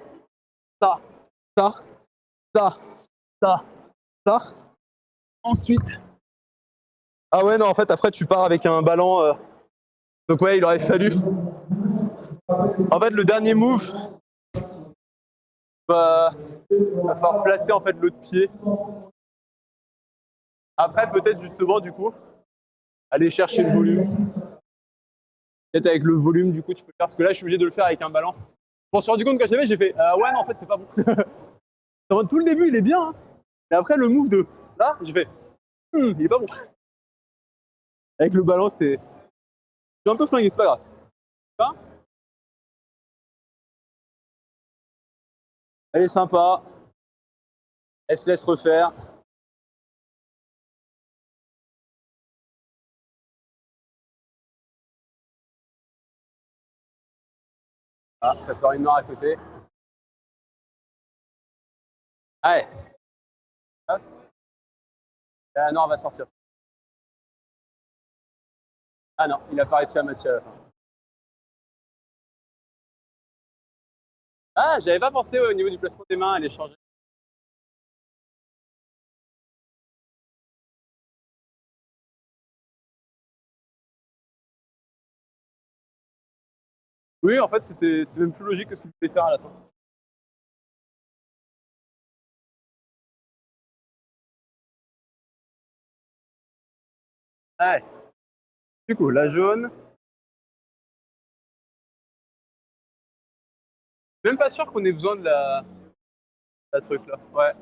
ça, ça, ça, ça, ça. Ensuite. Ah ouais, non, en fait, après, tu pars avec un ballon. Donc ouais, il aurait fallu. En fait, le dernier move, va falloir placer en fait l'autre pied. Après, peut-être justement, du coup, aller chercher le volume. Peut-être avec le volume, du coup, tu peux le faire. Parce que là, je suis obligé de le faire avec un ballon. Je m'en suis rendu compte quand je l'ai fait, j'ai fait ouais, non, en fait, c'est pas bon. Dans tout le début, il est bien. Hein. Et après, le move de là, j'ai fait il est pas bon. Avec le ballon, c'est. Je suis un peu flingué, c'est pas grave. Ça, elle est sympa. Elle se laisse refaire. Ah, ça sort une noire à côté. Allez. Hop. La noire va sortir. Ah non, il a pas réussi à matcher à la fin. Ah, j'avais pas pensé au niveau du placement des mains, elle est changée. Oui, en fait, c'était même plus logique que ce que tu voulais faire à la fin. Allez. Du coup, la jaune. Même pas sûr qu'on ait besoin de la truc là. Ouais.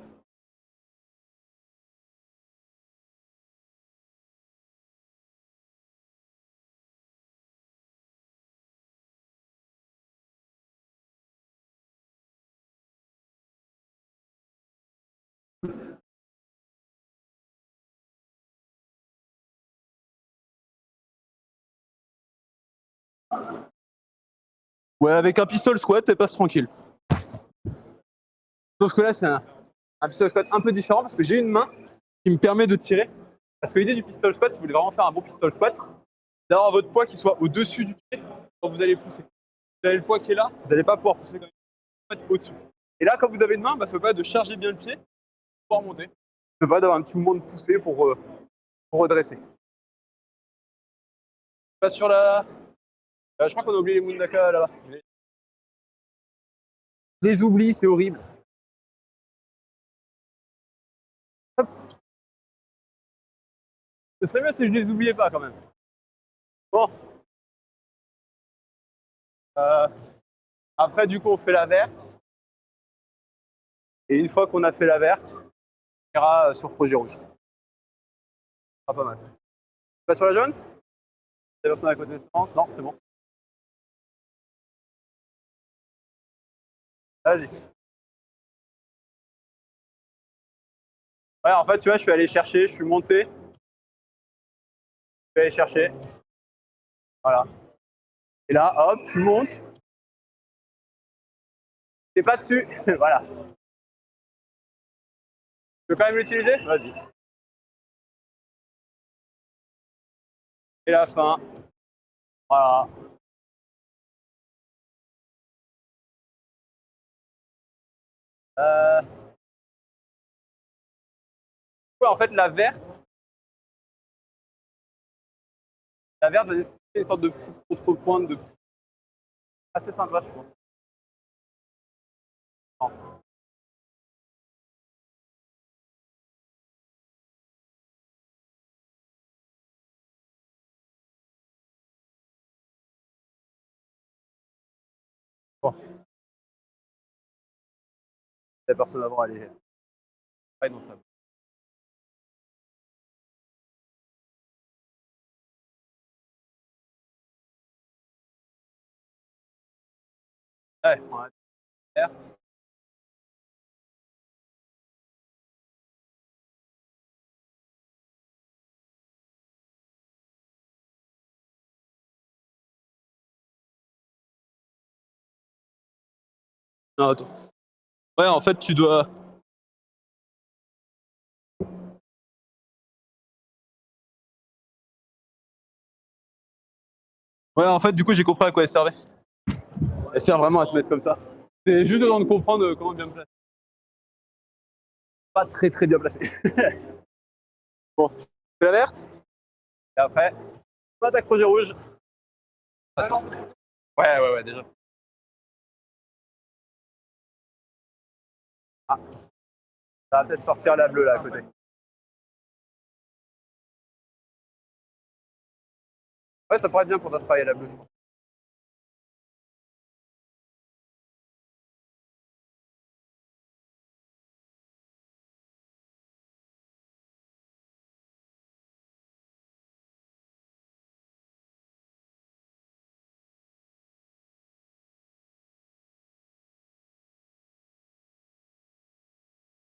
Ouais, avec un pistol squat, elle passe tranquille. Sauf que là, c'est un pistol squat un peu différent parce que j'ai une main qui me permet de tirer. Parce que l'idée du pistol squat, si vous voulez vraiment faire un bon pistol squat, c'est d'avoir votre poids qui soit au-dessus du pied quand vous allez pousser. Vous avez le poids qui est là, vous n'allez pas pouvoir pousser quand même au-dessus. Et là, quand vous avez une main, ça permet de charger bien le pied pour pouvoir monter. Ça va d'avoir un petit mouvement de poussée pour redresser. Pas sur la. Je crois qu'on a oublié les Mundaka là-bas. Les oublis, c'est horrible. Hop. Ce serait mieux si je les oubliais pas quand même. Bon. Euh, Après, du coup, on fait la verte. Et une fois qu'on a fait la verte, on ira sur projet rouge. Ce sera pas mal. Pas sur la jaune? La personne à côté de France? Non, c'est bon. Vas-y. Ouais, en fait, tu vois, je suis allé chercher, je suis monté, je suis allé chercher. Voilà. Et là, hop, tu montes. T'es pas dessus. Voilà. Tu veux quand même l'utiliser? Vas-y. Et la fin. Voilà. Euh... Ouais, en fait, la verte va nécessiter une sorte de petite contrepointe de assez sympa, je pense. Non. Bon, la personne avant, elle est. Ouais, non, ça. Ouais, on va faire. Non, attends. Ouais, en fait, tu dois. Ouais, en fait, du coup, j'ai compris à quoi elle servait. Elle sert vraiment à te mettre comme ça. C'est juste besoin de comprendre comment bien me placer. Pas très très bien placé. Bon, c'est la verte. Et après, on attaque projet rouge. Ouais, ouais, ouais, déjà. Ah, ça va peut-être sortir la bleue là à côté. Ouais, ça pourrait être bien pour toi de travailler la bleue, je pense.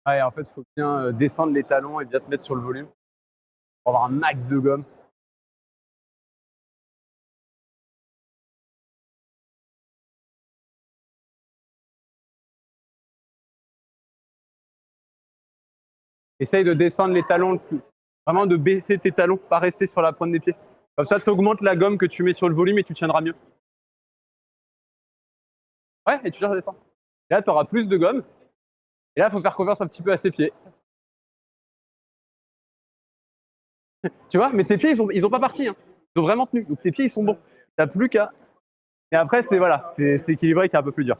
Ouais, en fait, il faut bien descendre les talons et bien te mettre sur le volume pour avoir un max de gomme. Essaye de descendre les talons le plus. Vraiment de baisser tes talons, pas rester sur la pointe des pieds. Comme ça, tu augmentes la gomme que tu mets sur le volume et tu tiendras mieux. Ouais, et tu redescends. Et là, tu auras plus de gomme. Et là, il faut faire confiance un petit peu à ses pieds. Tu vois, mais tes pieds, ils ont pas parti. Hein. Ils ont vraiment tenu. Donc tes pieds, ils sont bons. T'as plus qu'à. Et après, c'est voilà, c'est équilibré qui est un peu plus dur.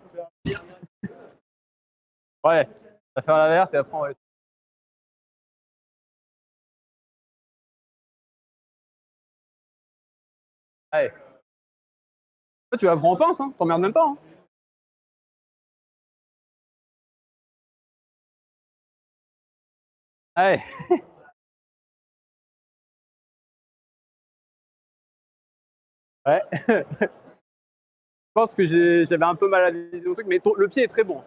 Ouais, on va faire la verte et après, on va. Allez. Toi, tu apprends en pince, hein. T'emmerdes même pas. Hein. Allez. Ouais. Je pense que j'avais un peu mal à viser le truc, mais le pied est très bon.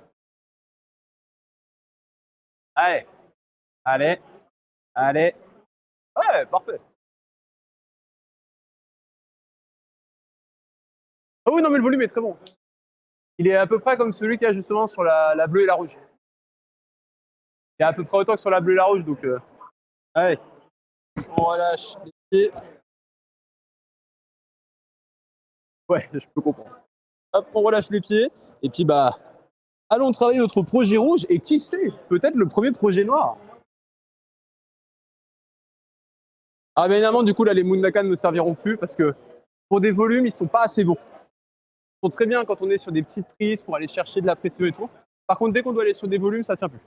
Allez. Allez. Allez. Ouais, parfait. Ah oui, non, mais le volume est très bon. Il est à peu près comme celui qu'il y a justement sur la bleue et la rouge. Il est à peu près autant que sur la bleue et la rouge, donc. Allez. On relâche les pieds. Ouais, je peux comprendre. Hop, on relâche les pieds. Et puis, bah, allons travailler notre projet rouge. Et qui sait, peut-être le premier projet noir. Ah, bien évidemment, du coup, là, les Mundakan ne me serviront plus parce que pour des volumes, ils sont pas assez bons. Ils sont très bien quand on est sur des petites prises pour aller chercher de la pression et tout. Par contre, dès qu'on doit aller sur des volumes, ça tient plus.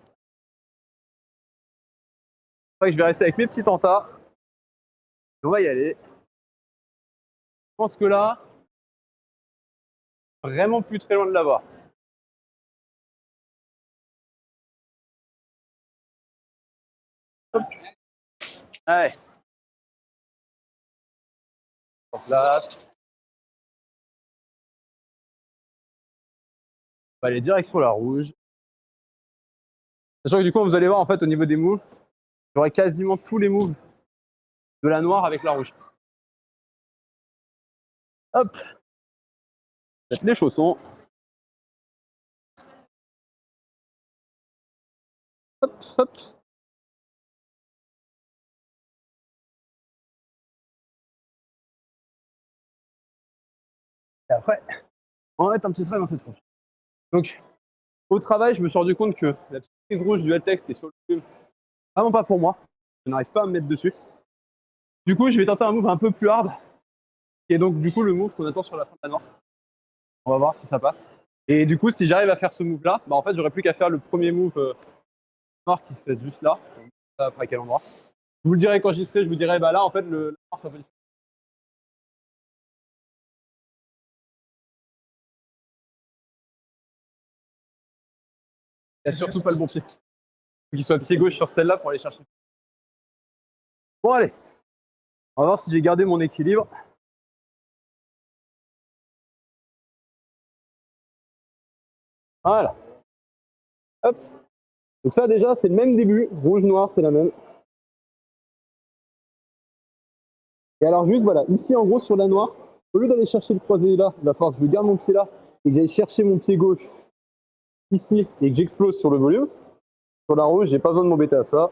C'est vrai que je vais rester avec mes petits tentas. On va y aller. Je pense que là, vraiment plus très loin de l'avoir. Hop. Allez, en place. On va aller direct sur la rouge. Sachant que du coup, vous allez voir en fait au niveau des moves, j'aurai quasiment tous les moves de la noire avec la rouge. Hop, mettre les chaussons. Hop, hop. Et après, on va mettre un petit trait dans cette rouge. Donc, au travail, je me suis rendu compte que la petite prise rouge du LTX qui est sur le film, vraiment pas pour moi. Je n'arrive pas à me mettre dessus. Du coup, je vais tenter un move un peu plus hard. Et donc, du coup, le move qu'on attend sur la fin de la noire. On va voir si ça passe. Et du coup, si j'arrive à faire ce move-là, bah en fait, j'aurais plus qu'à faire le premier move noir qui se fait juste là. Après, à quel endroit. Je vous le dirai quand j'y serai, je vous dirai, bah là, en fait, le noir, c'est un peu différent. Il n'y a surtout pas le bon pied. Il faut qu'il soit pied gauche sur celle-là pour aller chercher. Bon, allez. On va voir si j'ai gardé mon équilibre. Voilà. Hop. Donc ça, déjà, c'est le même début. Rouge-noir, c'est la même. Et alors, juste, voilà, ici, en gros, sur la noire, au lieu d'aller chercher le croisé là, il va falloir que je garde mon pied là et que j'aille chercher mon pied gauche ici et que j'explose sur le volume. Sur la rouge, j'ai pas besoin de m'embêter à ça.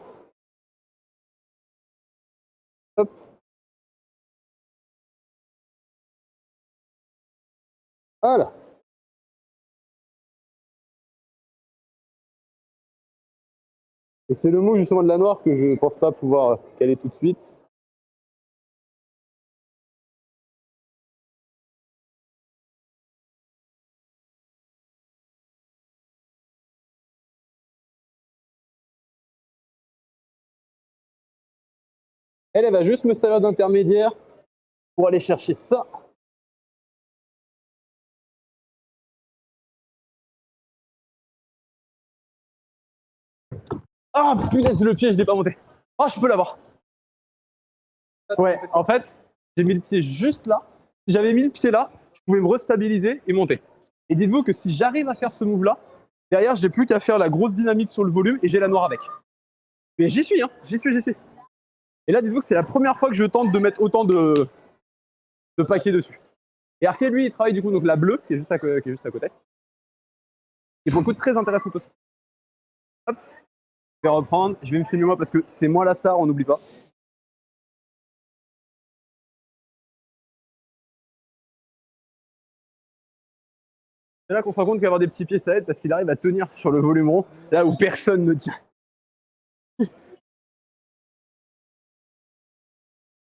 Hop. Voilà. Et c'est le mot justement de la noire que je pense pas pouvoir caler tout de suite. Elle va juste me servir d'intermédiaire pour aller chercher ça. Ah punaise, le pied, je l'ai pas monté. Ah, je peux l'avoir. Ouais, en fait, j'ai mis le pied juste là. Si j'avais mis le pied là, je pouvais me restabiliser et monter. Et dites-vous que si j'arrive à faire ce move-là, derrière, j'ai plus qu'à faire la grosse dynamique sur le volume et j'ai la noire avec. Mais j'y suis, hein, j'y suis. Et là, dites-vous que c'est la première fois que je tente de mettre autant de paquets dessus. Et Arké, lui, il travaille du coup donc la bleue, qui est juste à côté. Et pour le coup, très intéressante aussi. Hop, je vais reprendre, je vais me filmer moi parce que c'est moi la star, on n'oublie pas. C'est là qu'on se rend compte qu'avoir des petits pieds, ça aide parce qu'il arrive à tenir sur le volume rond, là où personne ne tient.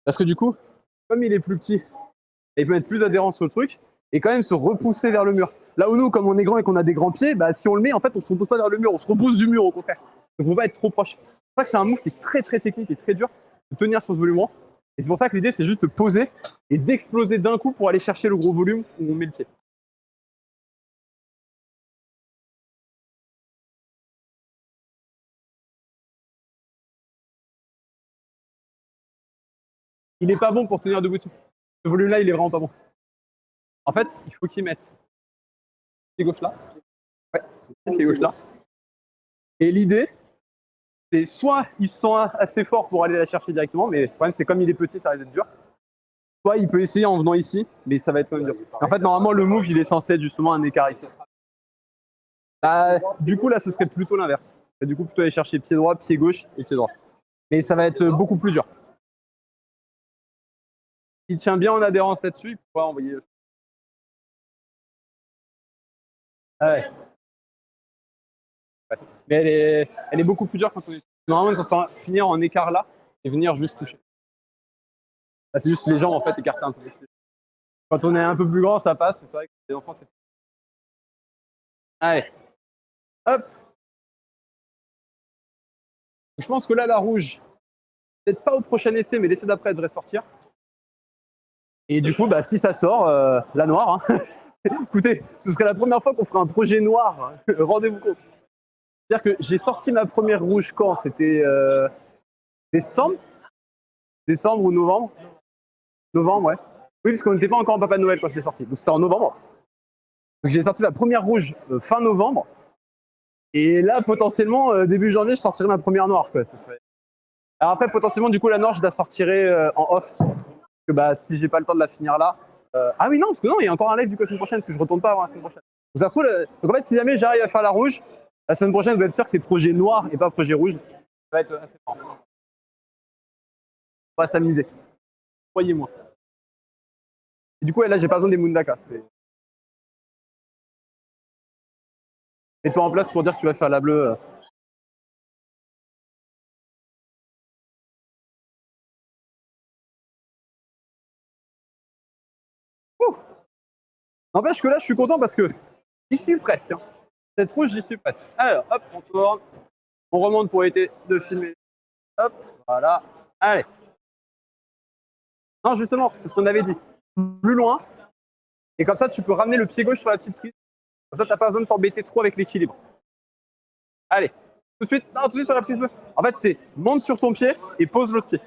Parce que du coup, comme il est plus petit, il peut être plus adhérent sur le truc et quand même se repousser vers le mur. Là où nous, comme on est grand et qu'on a des grands pieds, bah, si on le met, en fait, on se repousse pas vers le mur, on se repousse du mur au contraire. Donc on ne peut pas être trop proche. C'est pour ça que c'est un move qui est très très technique et très dur de tenir sur ce volume rond. Et c'est pour ça que l'idée, c'est juste de poser et d'exploser d'un coup pour aller chercher le gros volume où on met le pied. Il n'est pas bon pour tenir debout. Ce volume-là, il est vraiment pas bon. En fait, il faut qu'il mette pied gauche là. Ouais, pied gauche là. Et l'idée, c'est soit il se sent assez fort pour aller la chercher directement, mais le problème, c'est comme il est petit, ça risque d'être dur. Soit il peut essayer en venant ici, mais ça va être quand même dur. En fait, normalement, le move, il est censé être justement un écart ici. Bah, du coup, là, ce serait plutôt l'inverse. Du coup, plutôt aller chercher pied droit, pied gauche et pied droit. Mais ça va être beaucoup plus dur. Il tient bien en adhérence là-dessus, il pourra envoyer. Ah ouais. Mais elle est beaucoup plus dure quand on est. Normalement, on s'en finir en écart là et venir juste toucher. Là, c'est juste les jambes en fait écartées un peu. Quand on est un peu plus grand, ça passe. C'est vrai que les enfants, c'est. Allez, hop. Je pense que là, la rouge, peut-être pas au prochain essai, mais l'essai d'après devrait sortir. Et du coup, bah, si ça sort, la noire. Hein. Écoutez, ce serait la première fois qu'on ferait un projet noir. Rendez-vous compte. C'est-à-dire que j'ai sorti ma première rouge quand? C'était décembre Décembre ou novembre Novembre, ouais. Oui, parce qu'on n'était pas encore en Papa Noël quand c'était sorti. Donc c'était en novembre. Donc j'ai sorti la première rouge fin novembre. Et là, potentiellement, début janvier, je sortirai ma première noire, quoi. Alors après, potentiellement, du coup, la noire, je la sortirai en off. Parce que bah, si j'ai pas le temps de la finir là. Ah oui, non, parce que non, il y a encore un live du coup la semaine prochaine, parce que je retourne pas avant la semaine prochaine. Donc, ça se trouve, donc en fait, si jamais j'arrive à faire la rouge, la semaine prochaine, vous êtes sûr que c'est projet noir et pas projet rouge. Ça va être assez fort. On va s'amuser. Croyez-moi. Et du coup, là, j'ai pas besoin des Mundaka. Mets-toi en place pour dire que tu vas faire la bleue. N'empêche que là, je suis content parce que j'y suis presque. Hein. Cette rouge, j'y suis presque. Alors, hop, on tourne. On remonte pour éviter de filmer. Hop, voilà. Allez. Non, justement, c'est ce qu'on avait dit. Plus loin. Et comme ça, tu peux ramener le pied gauche sur la petite prise. Comme ça, tu n'as pas besoin de t'embêter trop avec l'équilibre. Allez. Tout de suite, non, tout de suite sur la petite bleue. En fait, c'est monte sur ton pied et pose l'autre pied.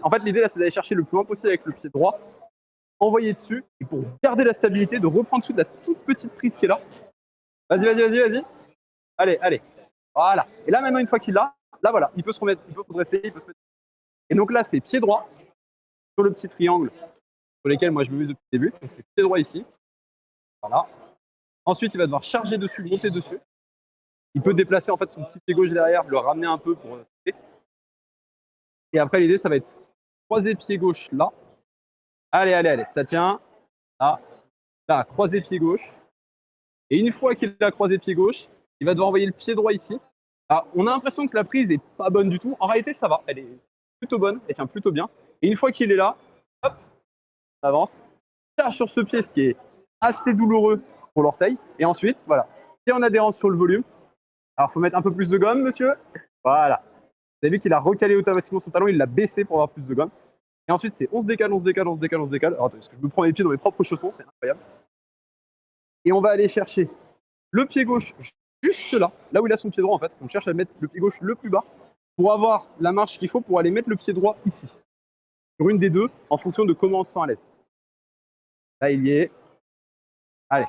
En fait, l'idée, là, c'est d'aller chercher le plus loin possible avec le pied droit, envoyer dessus, et pour garder la stabilité, de reprendre dessus de la toute petite prise qui est là. Vas-y, vas-y, vas-y, vas-y. Allez, allez. Voilà. Et là, maintenant, une fois qu'il l'a, là, voilà, il peut se remettre, il peut se redresser, il peut se mettre. Et donc là, c'est pied droit sur le petit triangle sur lesquels moi je me mets depuis le début. Donc c'est pied droit ici. Voilà. Ensuite, il va devoir charger dessus, monter dessus. Il peut déplacer en fait son petit pied gauche derrière, le ramener un peu pour. Et après, l'idée, ça va être croiser pied gauche là. Allez, allez, allez, ça tient. Là, là, croiser pied gauche. Et une fois qu'il a croisé pied gauche, il va devoir envoyer le pied droit ici. Alors, on a l'impression que la prise est pas bonne du tout. En réalité, ça va. Elle est plutôt bonne. Elle tient plutôt bien. Et une fois qu'il est là, hop, on avance. Charge sur ce pied, ce qui est assez douloureux pour l'orteil. Et ensuite, voilà, pied en adhérence sur le volume. Alors, il faut mettre un peu plus de gomme, monsieur. Voilà. Vous avez vu qu'il a recalé automatiquement son talon, il l'a baissé pour avoir plus de gomme. Et ensuite, c'est on se décale, on se décale, on se décale, on se décale. Alors, attends, parce que je me prends les pieds dans mes propres chaussons, c'est incroyable. Et on va aller chercher le pied gauche juste là, là où il a son pied droit en fait. On cherche à mettre le pied gauche le plus bas pour avoir la marche qu'il faut pour aller mettre le pied droit ici. Sur une des deux, en fonction de comment on se sent à l'aise. Là, il y est. Allez.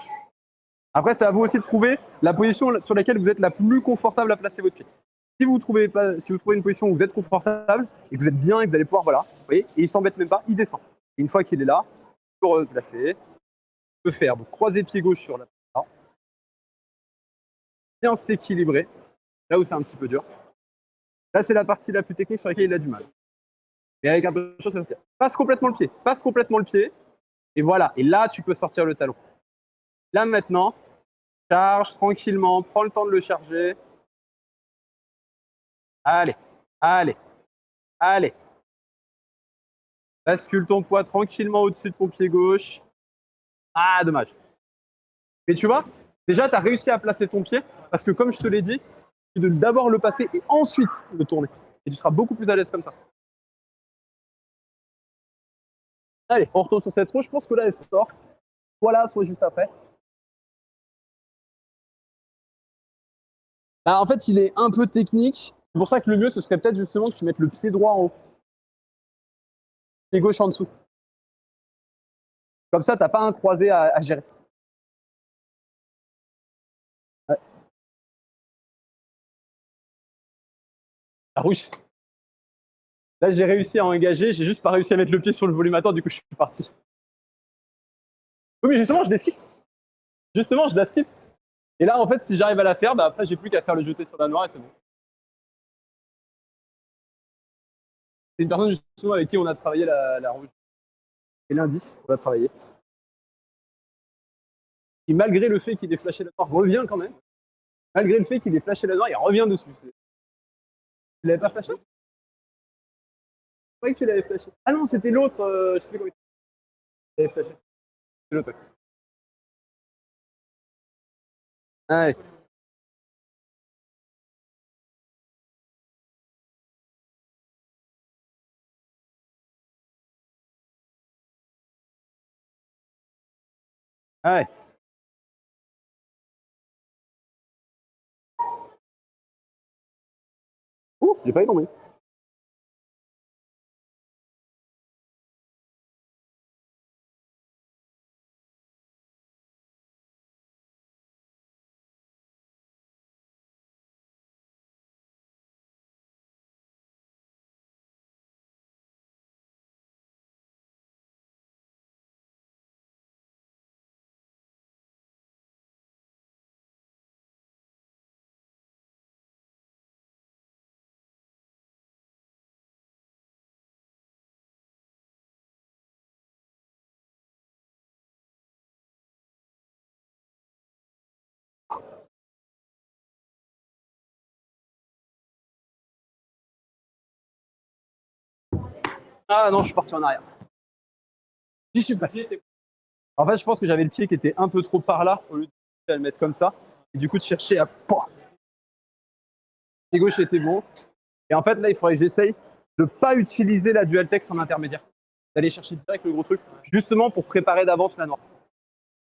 Après, c'est à vous aussi de trouver la position sur laquelle vous êtes la plus confortable à placer votre pied. Si vous trouvez une position où vous êtes confortable et que vous êtes bien et que vous allez pouvoir, voilà, vous voyez, et il s'embête même pas, il descend. Et une fois qu'il est là, il peut replacer, il peut faire donc croiser pied gauche sur la là, bien s'équilibrer, là où c'est un petit peu dur. Là, c'est la partie la plus technique sur laquelle il a du mal. Mais avec un peu de chance, ça va. Passe complètement le pied, passe complètement le pied, et voilà. Et là, tu peux sortir le talon. Là maintenant, charge tranquillement, prends le temps de le charger. Allez, allez, allez. Bascule ton poids tranquillement au-dessus de ton pied gauche. Ah, dommage. Mais tu vois, déjà, tu as réussi à placer ton pied parce que, comme je te l'ai dit, tu dois d'abord le passer et ensuite le tourner. Et tu seras beaucoup plus à l'aise comme ça. Allez, on retourne sur cette roue. Je pense que là, elle sort. Soit là, soit juste après. Ah, en fait, il est un peu technique. C'est pour ça que le mieux, ce serait peut-être justement que tu mettes le pied droit en haut. Pied gauche en dessous. Comme ça, tu n'as pas un croisé à gérer. Ouais. Ah oui. Là, j'ai réussi à engager, j'ai juste pas réussi à mettre le pied sur le volumateur, du coup, je suis parti. Oui, mais justement, je l'esquive. Justement, je la skip. Et là, en fait, si j'arrive à la faire, bah après, j'ai plus qu'à faire le jeter sur la noire et c'est bon. C'est une personne justement avec qui on a travaillé la rouge. Et l'indice, on a travaillé. Et malgré le fait qu'il ait flashé la noire, revient quand même. Malgré le fait qu'il ait flashé la noire, il revient dessus. Tu l'avais pas flashé? Je croyais que tu l'avais flashé. Ah non, c'était l'autre, je sais plus comment il l'avait flashé. C'est l'autre. Ouais. Ouais. Ouh, j'ai pas eu tombé. Ah non, je suis parti en arrière. J'y suis passé. En fait, je pense que j'avais le pied qui était un peu trop par là, au lieu de le mettre comme ça. Et du coup, de chercher à... Pouah, le pied gauche était bon. Et en fait, là, il faudrait que j'essaye de ne pas utiliser la dual text en intermédiaire. D'aller chercher direct le gros truc, justement pour préparer d'avance la noire.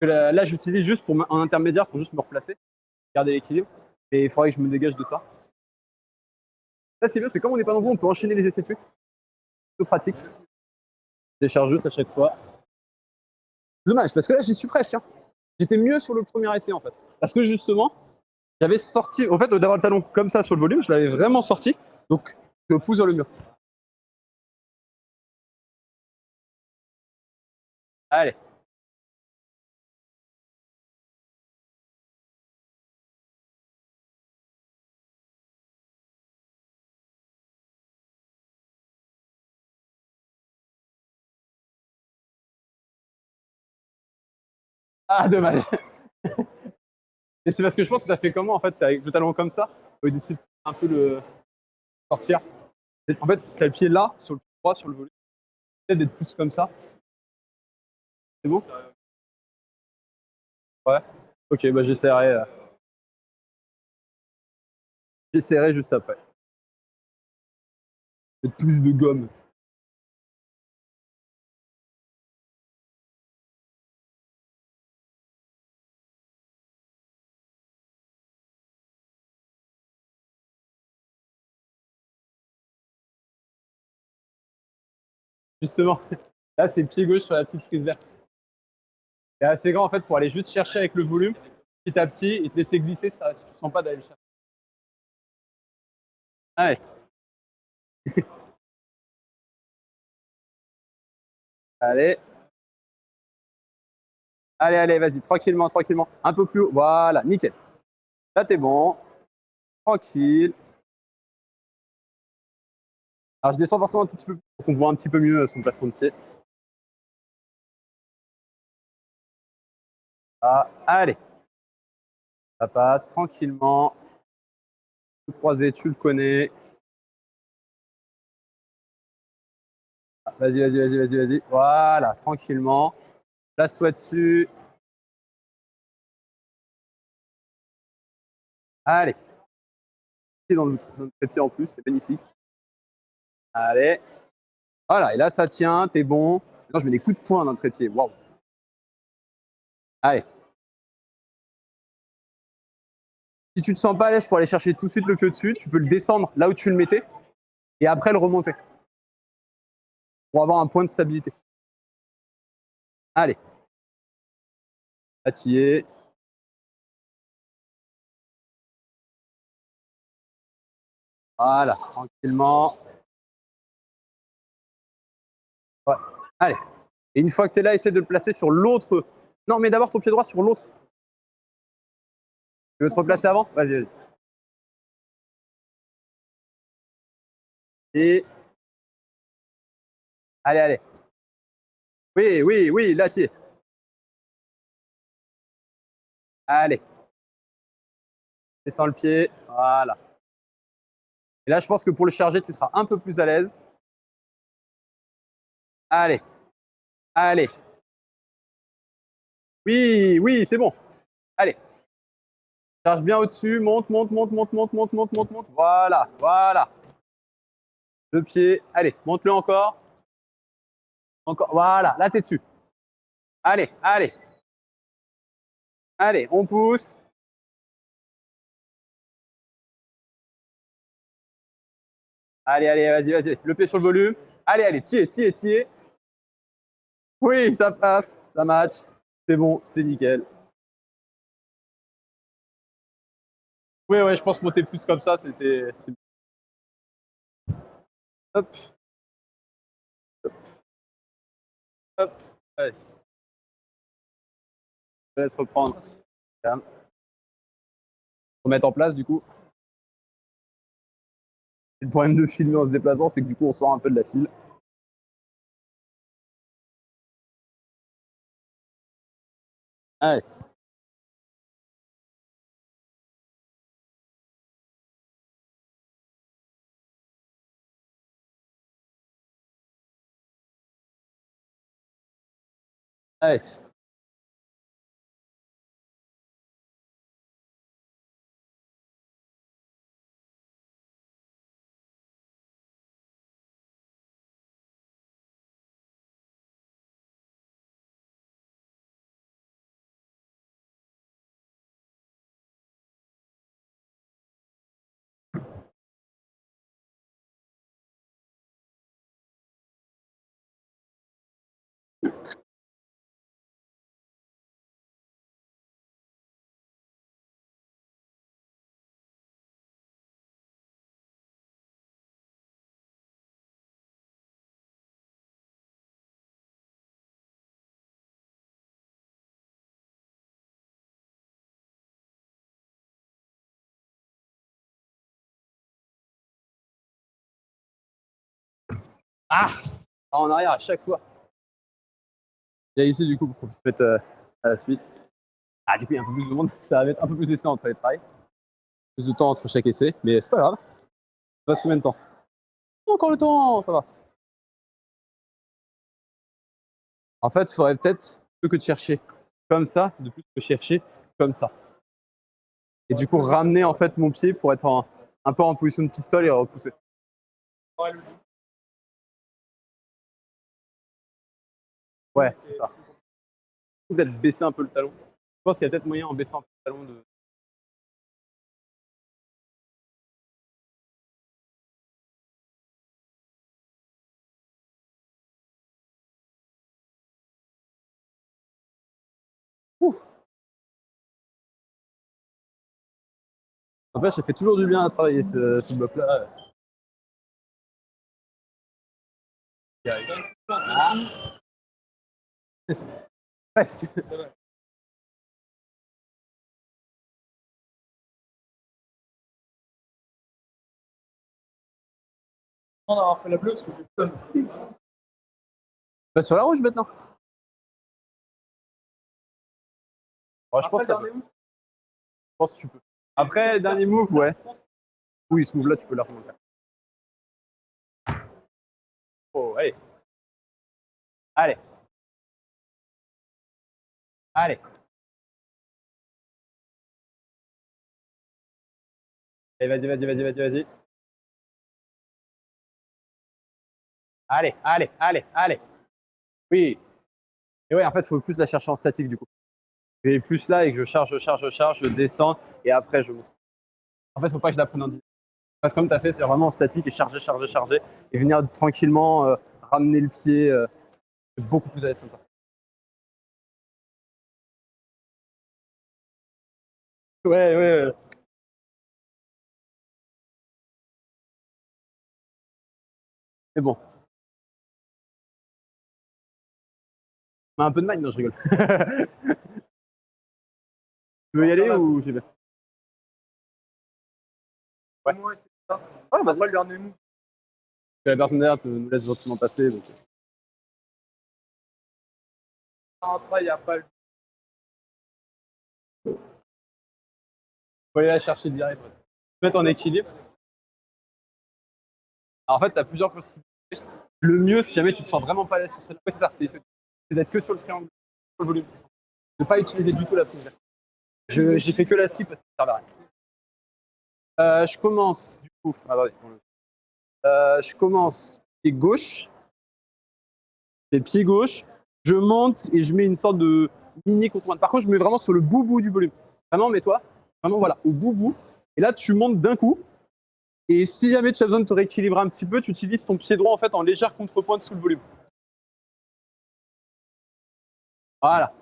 Là, j'utilise juste pour en intermédiaire pour juste me replacer, garder l'équilibre. Et il faudrait que je me dégage de ça. Là, c'est bien, c'est comme on n'est pas nombreux, on peut enchaîner les essais dessus. C'est plutôt pratique. Je décharge juste à chaque fois. Dommage, parce que là, j'y suis presque. Hein. J'étais mieux sur le premier essai, en fait. Parce que justement, j'avais sorti, en fait, d'avoir le talon comme ça sur le volume, je l'avais vraiment sorti. Donc, je pousse dans le mur. Allez. Ah, dommage. Et c'est parce que je pense que tu as fait comment, en fait, avec le talon comme ça, au lieu d'essayer de un peu le sortir. En fait, tu as le pied là, sur le pied droit, sur le volume. Peut-être d'être plus comme ça. C'est bon? Ouais. Ok, bah j'essaierai. J'essaierai juste après. Mettre plus de gomme. Justement, là, c'est le pied gauche sur la petite prise verte. C'est assez grand, en fait, pour aller juste chercher avec le volume, petit à petit, et te laisser glisser ça, si tu ne sens pas d'aller le chercher. Allez. Allez. Allez, allez, vas-y, tranquillement, tranquillement. Un peu plus haut. Voilà, nickel. Là, t'es bon. Tranquille. Alors, je descends forcément un tout petit peu pour qu'on voit un petit peu mieux son placement de pied. Ah, allez. Ça passe tranquillement. Le croisé, tu le connais. Vas-y, vas-y, vas-y, vas-y, vas-y. Voilà, tranquillement. Place-toi dessus. Allez. Dans le trépied en plus, c'est magnifique. Allez. Voilà, et là, ça tient, t'es bon. Non, je mets des coups de poing dans le trépied. Waouh. Allez. Si tu te sens pas à l'aise pour aller chercher tout de suite le pied dessus, tu peux le descendre là où tu le mettais et après le remonter pour avoir un point de stabilité. Allez. Attiller. Voilà, tranquillement. Ouais. Allez. Et une fois que tu es là, essaie de le placer sur l'autre. Non, mais d'abord ton pied droit sur l'autre. Tu veux te replacer avant? Vas-y, vas-y. Et. Allez, allez. Oui, oui, oui, là, tu es. Allez. Descends le pied. Voilà. Et là, je pense que pour le charger, tu seras un peu plus à l'aise. Allez. Allez. Oui, oui, c'est bon. Allez. Charge bien au-dessus. Monte, monte, monte, monte, monte, monte, monte, monte, monte. Voilà, voilà. Le pied. Allez, monte-le encore. Encore. Voilà, là, tu es dessus. Allez, allez. Allez, on pousse. Allez, allez, vas-y, vas-y. Le pied sur le volume. Allez, allez, tiens, tiens, tiens. Oui, ça passe, ça match. C'est bon, c'est nickel. Oui, ouais, je pense monter plus comme ça, c'était. Hop, hop. Allez, je laisse reprendre. Calme. Remettre en place, du coup. Le problème de filmer en se déplaçant, c'est que du coup, on sort un peu de la file. Allez. Allez. Ah, en arrière à chaque fois. Et ici, du coup, pour qu'on puisse mettre à la suite. Ah, du coup, il y a un peu plus de monde. Ça va mettre un peu plus d'essais entre les trails. Plus de temps entre chaque essai, mais c'est pas grave. Ça passe combien de temps? Encore le temps, ça va. En fait, il faudrait peut-être plutôt que de chercher comme ça, de plus que chercher comme ça. Et du coup, ramener en fait mon pied pour être un peu en position de pistole et repousser. Ouais, c'est ça. Peut-être baisser un peu le talon. Je pense qu'il y a peut-être moyen en baissant un peu le talon de. Ouf. En fait, ça fait toujours du bien à travailler ce bloc-là. Presque. On a fait la bleue parce que Bah, sur la rouge maintenant. Ouais, je pense que tu peux. Après, dernier move, ouais. Oui, ce move-là, tu peux largement le faire. Oh, allez. Allez. Allez. Allez, vas-y. Allez. Oui. Et ouais, en fait, il faut plus la chercher en statique du coup. Je vais plus là et que je charge, je descends et après je monte. En fait, il ne faut pas que je la prenne en 10. Parce que comme tu as fait, c'est vraiment en statique et charger et venir tranquillement ramener le pied. C'est beaucoup plus à l'aise comme ça. Ouais. Mais bon. On a un peu de mind, non, je rigole. Tu veux y aller ou j'y vais? Ouais. Ouais, bah, Après, le dernier move, la personne derrière nous laisse gentiment passer. Donc. après, il n'y a pas le. Faut aller la chercher direct. Ouais. Se mettre en équilibre. Alors, en fait, tu as plusieurs possibilités. Le mieux, si jamais tu te sens vraiment pas à l'aise sur celle-là, c'est ça, c'est d'être que sur le triangle, sur le volume. De ne pas utiliser du tout la prise. J'ai fait que la skip parce que ça ne servait à rien. Je commence, du coup. Attendez, je commence pied gauche, pied gauche. Je monte et je mets une sorte de mini contre-pointe. Par contre, je mets vraiment sur le bout du volume. Vraiment, mets-toi, vraiment, voilà, au bout. Et là, tu montes d'un coup. Et si jamais tu as besoin de te rééquilibrer un petit peu, tu utilises ton pied droit en fait en légère contre-pointe sous le volume. Voilà.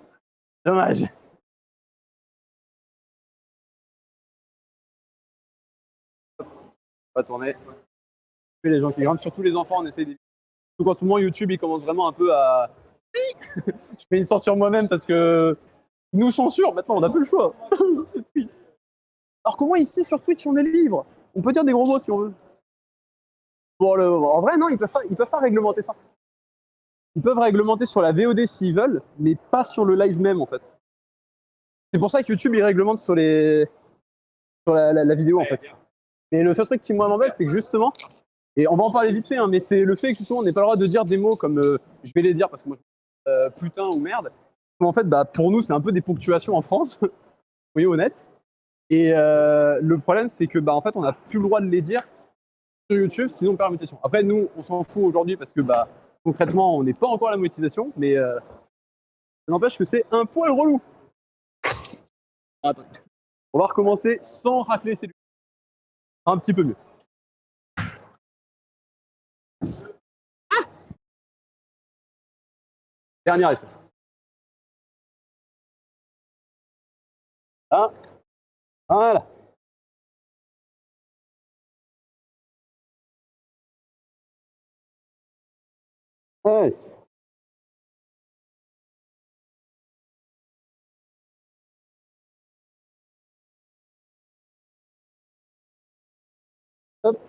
Dommage. On va tourner. Les gens qui grimpent, surtout les enfants, on essaie de. Donc en ce moment, YouTube, il commence vraiment un peu à. Je fais une censure moi-même parce que nous censure. Maintenant, on n'a plus le choix. C'est triste. Alors comment ici sur Twitch, on est libre? On peut dire des gros mots si on veut. En vrai, non, ils peuvent pas réglementer ça. Ils peuvent réglementer sur la VOD s'ils veulent, mais pas sur le live même en fait. C'est pour ça que YouTube il réglemente sur la vidéo en fait. Et le seul truc qui m'embête, c'est que justement, et on va en parler vite fait, hein, mais c'est le fait que justement on n'ait pas le droit de dire des mots comme je vais les dire parce que moi putain ou merde. En fait, bah, pour nous, c'est un peu des ponctuations en France, oui, honnête. Et le problème, c'est que en fait, on n'a plus le droit de les dire sur YouTube, sinon on perd la monétisation. Après, nous, on s'en fout aujourd'hui parce que concrètement, on n'est pas encore à la monétisation, mais ça n'empêche que c'est un poil relou. Attends. On va recommencer sans racler ces un petit peu mieux. Dernier essai. Ah, voilà. Ouais. Hop.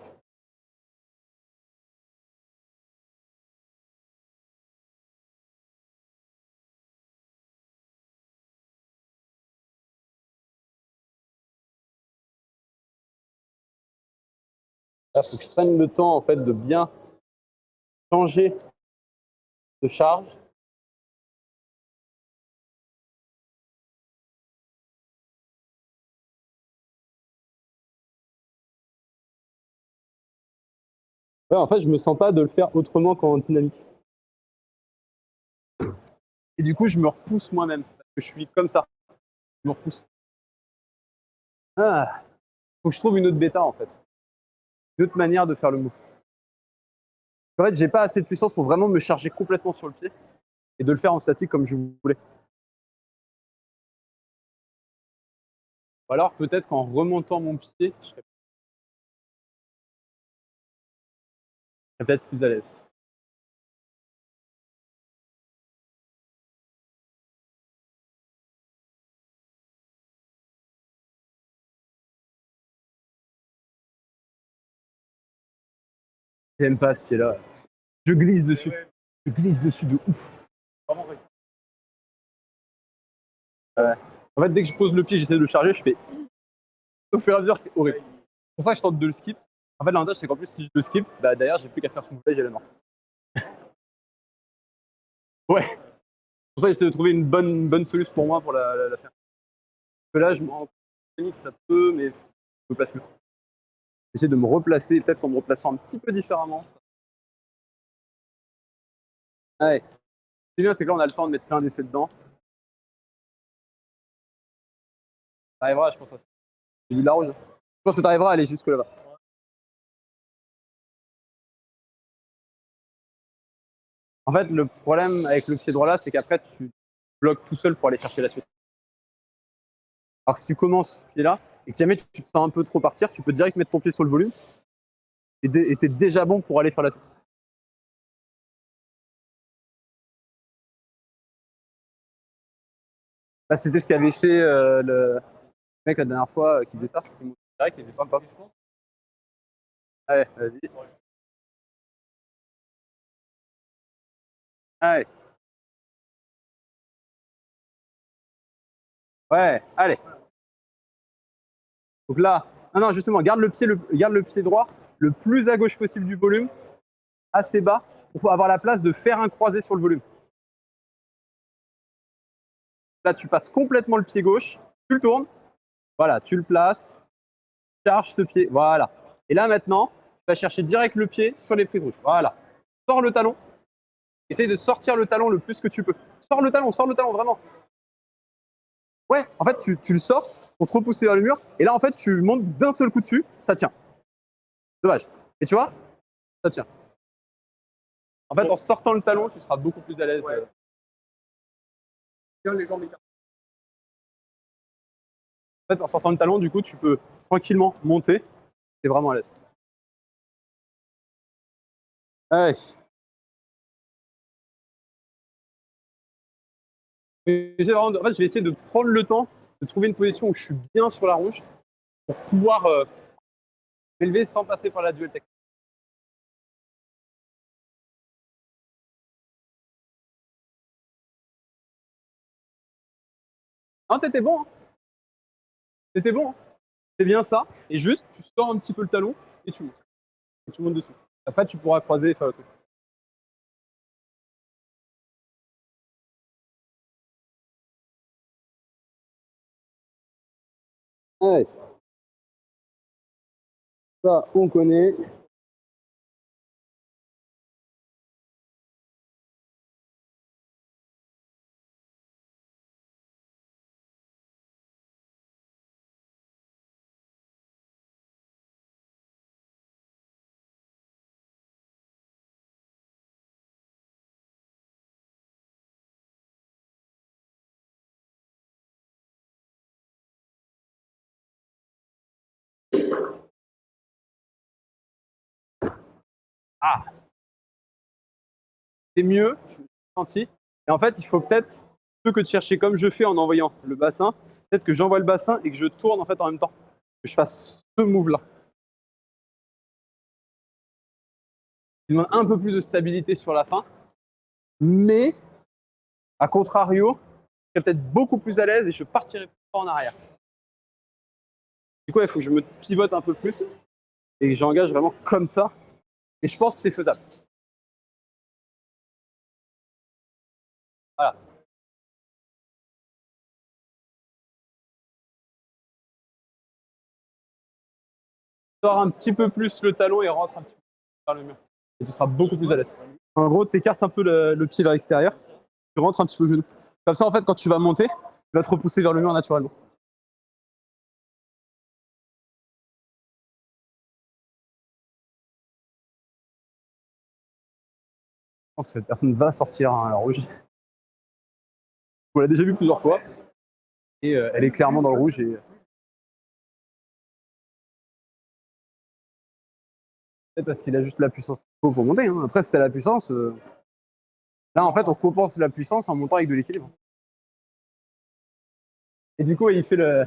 Là, faut que je prenne le temps en fait de bien changer de charge. Ouais, en fait, je me sens pas de le faire autrement qu'en dynamique. Et du coup, je me repousse moi-même parce que je suis comme ça. Je me repousse. Ah, faut que je trouve une autre bêta en fait, une autre manière de faire le move. En fait, j'ai pas assez de puissance pour vraiment me charger complètement sur le pied et de le faire en statique comme je voulais. Ou alors peut-être qu'en remontant mon pied, je serais peut-être plus à l'aise. J'aime pas ce pied-là. Je glisse dessus. Je glisse dessus de ouf. Vraiment réussi. En fait, dès que je pose le pied, j'essaie de le charger, je fais. Au fur et à mesure, c'est horrible. C'est pour ça que je tente de le skip. En fait, l'avantage, c'est qu'en plus, si je le skip, d'ailleurs, j'ai plus qu'à faire ce move-là, j'ai la mort. Ouais. C'est pour ça que j'essaie de trouver une bonne solution pour moi pour la faire. Parce que là, je me rends compte que ça peut, mais je me place plus. J'essaie de me replacer, peut-être en me replaçant un petit peu différemment. Ouais. Ce qui est bien, c'est que là, on a le temps de mettre plein d'essais dedans. T'arriveras, je pense. J'ai vu la rouge. Je pense que t'arriveras à aller jusque là-bas. En fait, le problème avec le pied droit là, c'est qu'après, tu bloques tout seul pour aller chercher la suite. Alors que si tu commences pied là, et que jamais tu te sens un peu trop partir, tu peux direct mettre ton pied sur le volume, et t'es déjà bon pour aller faire la suite. Là, c'était ce qu'avait fait le mec la dernière fois qui faisait ça. Il montait direct, il faisait pas. Allez, vas-y. Allez. Ouais, allez. Donc là, non, justement, garde le pied droit le plus à gauche possible du volume, assez bas, pour avoir la place de faire un croisé sur le volume. Là, tu passes complètement le pied gauche, tu le tournes, voilà, tu le places, charge ce pied, voilà. Et là, maintenant, tu vas chercher direct le pied sur les prises rouges, voilà. Sors le talon, essaye de sortir le talon le plus que tu peux. Sors le talon, vraiment. Ouais, en fait, tu le sors pour te repousser vers le mur, et là, en fait, tu montes d'un seul coup dessus, ça tient. Dommage. Et tu vois, ça tient. En fait, en sortant le talon, tu seras beaucoup plus à l'aise. Ouais. Bien les jambes écartées. En fait, en sortant le talon, du coup, tu peux tranquillement monter. T'es vraiment à l'aise. Allez. En fait, je vais essayer de prendre le temps de trouver une position où je suis bien sur la rouge pour pouvoir m'élever sans passer par la dual tech. Non, t'étais bon. Hein. T'étais bon. Hein. C'est bien ça. Et juste, tu sors un petit peu le talon et tu montes. Et tu montes dessus. Après, tu pourras croiser et faire le truc. Ouais. Ça, on connaît. Ah, c'est mieux, je me suis senti. Et en fait, il faut peut-être, plutôt que de chercher comme je fais en envoyant le bassin, peut-être que j'envoie le bassin et que je tourne en fait en même temps. Que je fasse ce move-là. Il demande un peu plus de stabilité sur la fin. Mais, à contrario, je serais peut-être beaucoup plus à l'aise et je partirai plus fort en arrière. Du coup, il faut que je me pivote un peu plus et que j'engage vraiment comme ça. Et je pense que c'est faisable. Voilà. Sors un petit peu plus le talon et rentre un petit peu vers le mur. Et tu seras beaucoup plus à l'aise. En gros, tu écartes un peu le pied vers l'extérieur, tu rentres un petit peu le genou. Comme ça, en fait, quand tu vas monter, tu vas te repousser vers le mur naturellement. Je pense que cette personne va sortir à la rouge. On l'a déjà vu plusieurs fois. Et elle est clairement dans le rouge. Et peut-être parce qu'il a juste la puissance qu'il faut pour monter. Hein. Après, si t'as la puissance, là, en fait, on compense la puissance en montant avec de l'équilibre. Et du coup, il fait le.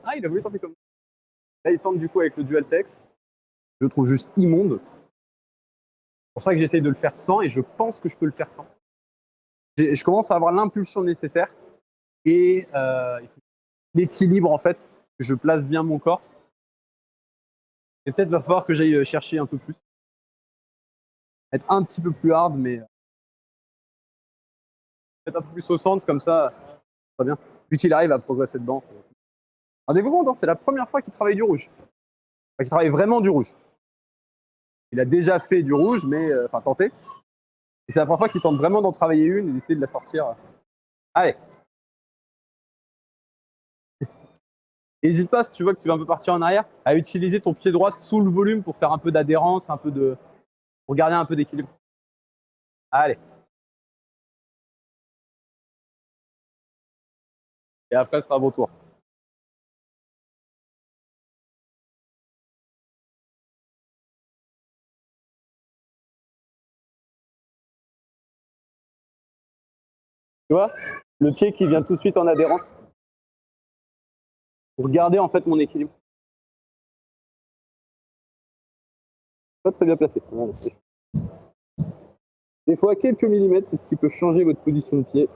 Ah, il a voulu tenter comme ça. Là, il tente du coup avec le dual tex. Je le trouve juste immonde. C'est pour ça que j'essaye de le faire sans et je pense que je peux le faire sans. Je commence à avoir l'impulsion nécessaire et l'équilibre en fait, que je place bien mon corps. Et peut-être va falloir que j'aille chercher un peu plus. Être un petit peu plus hard, mais peut-être un peu plus au centre, comme ça, ça va bien. Vu qu'il arrive à progresser dedans. Rendez-vous compte, hein, c'est la première fois qu'il travaille du rouge. Enfin, qu'il travaille vraiment du rouge. Il a déjà fait du rouge, mais enfin tenté. Et c'est la première fois qu'il tente vraiment d'en travailler une et d'essayer de la sortir. Allez. N'hésite pas, si tu vois que tu vas un peu partir en arrière, à utiliser ton pied droit sous le volume pour faire un peu d'adhérence, un peu de. Pour garder un peu d'équilibre. Allez. Et après, ce sera votre tour. Tu vois, le pied qui vient tout de suite en adhérence pour garder en fait mon équilibre. Pas très bien placé. Voilà. Des fois, quelques millimètres, c'est ce qui peut changer votre position de pied.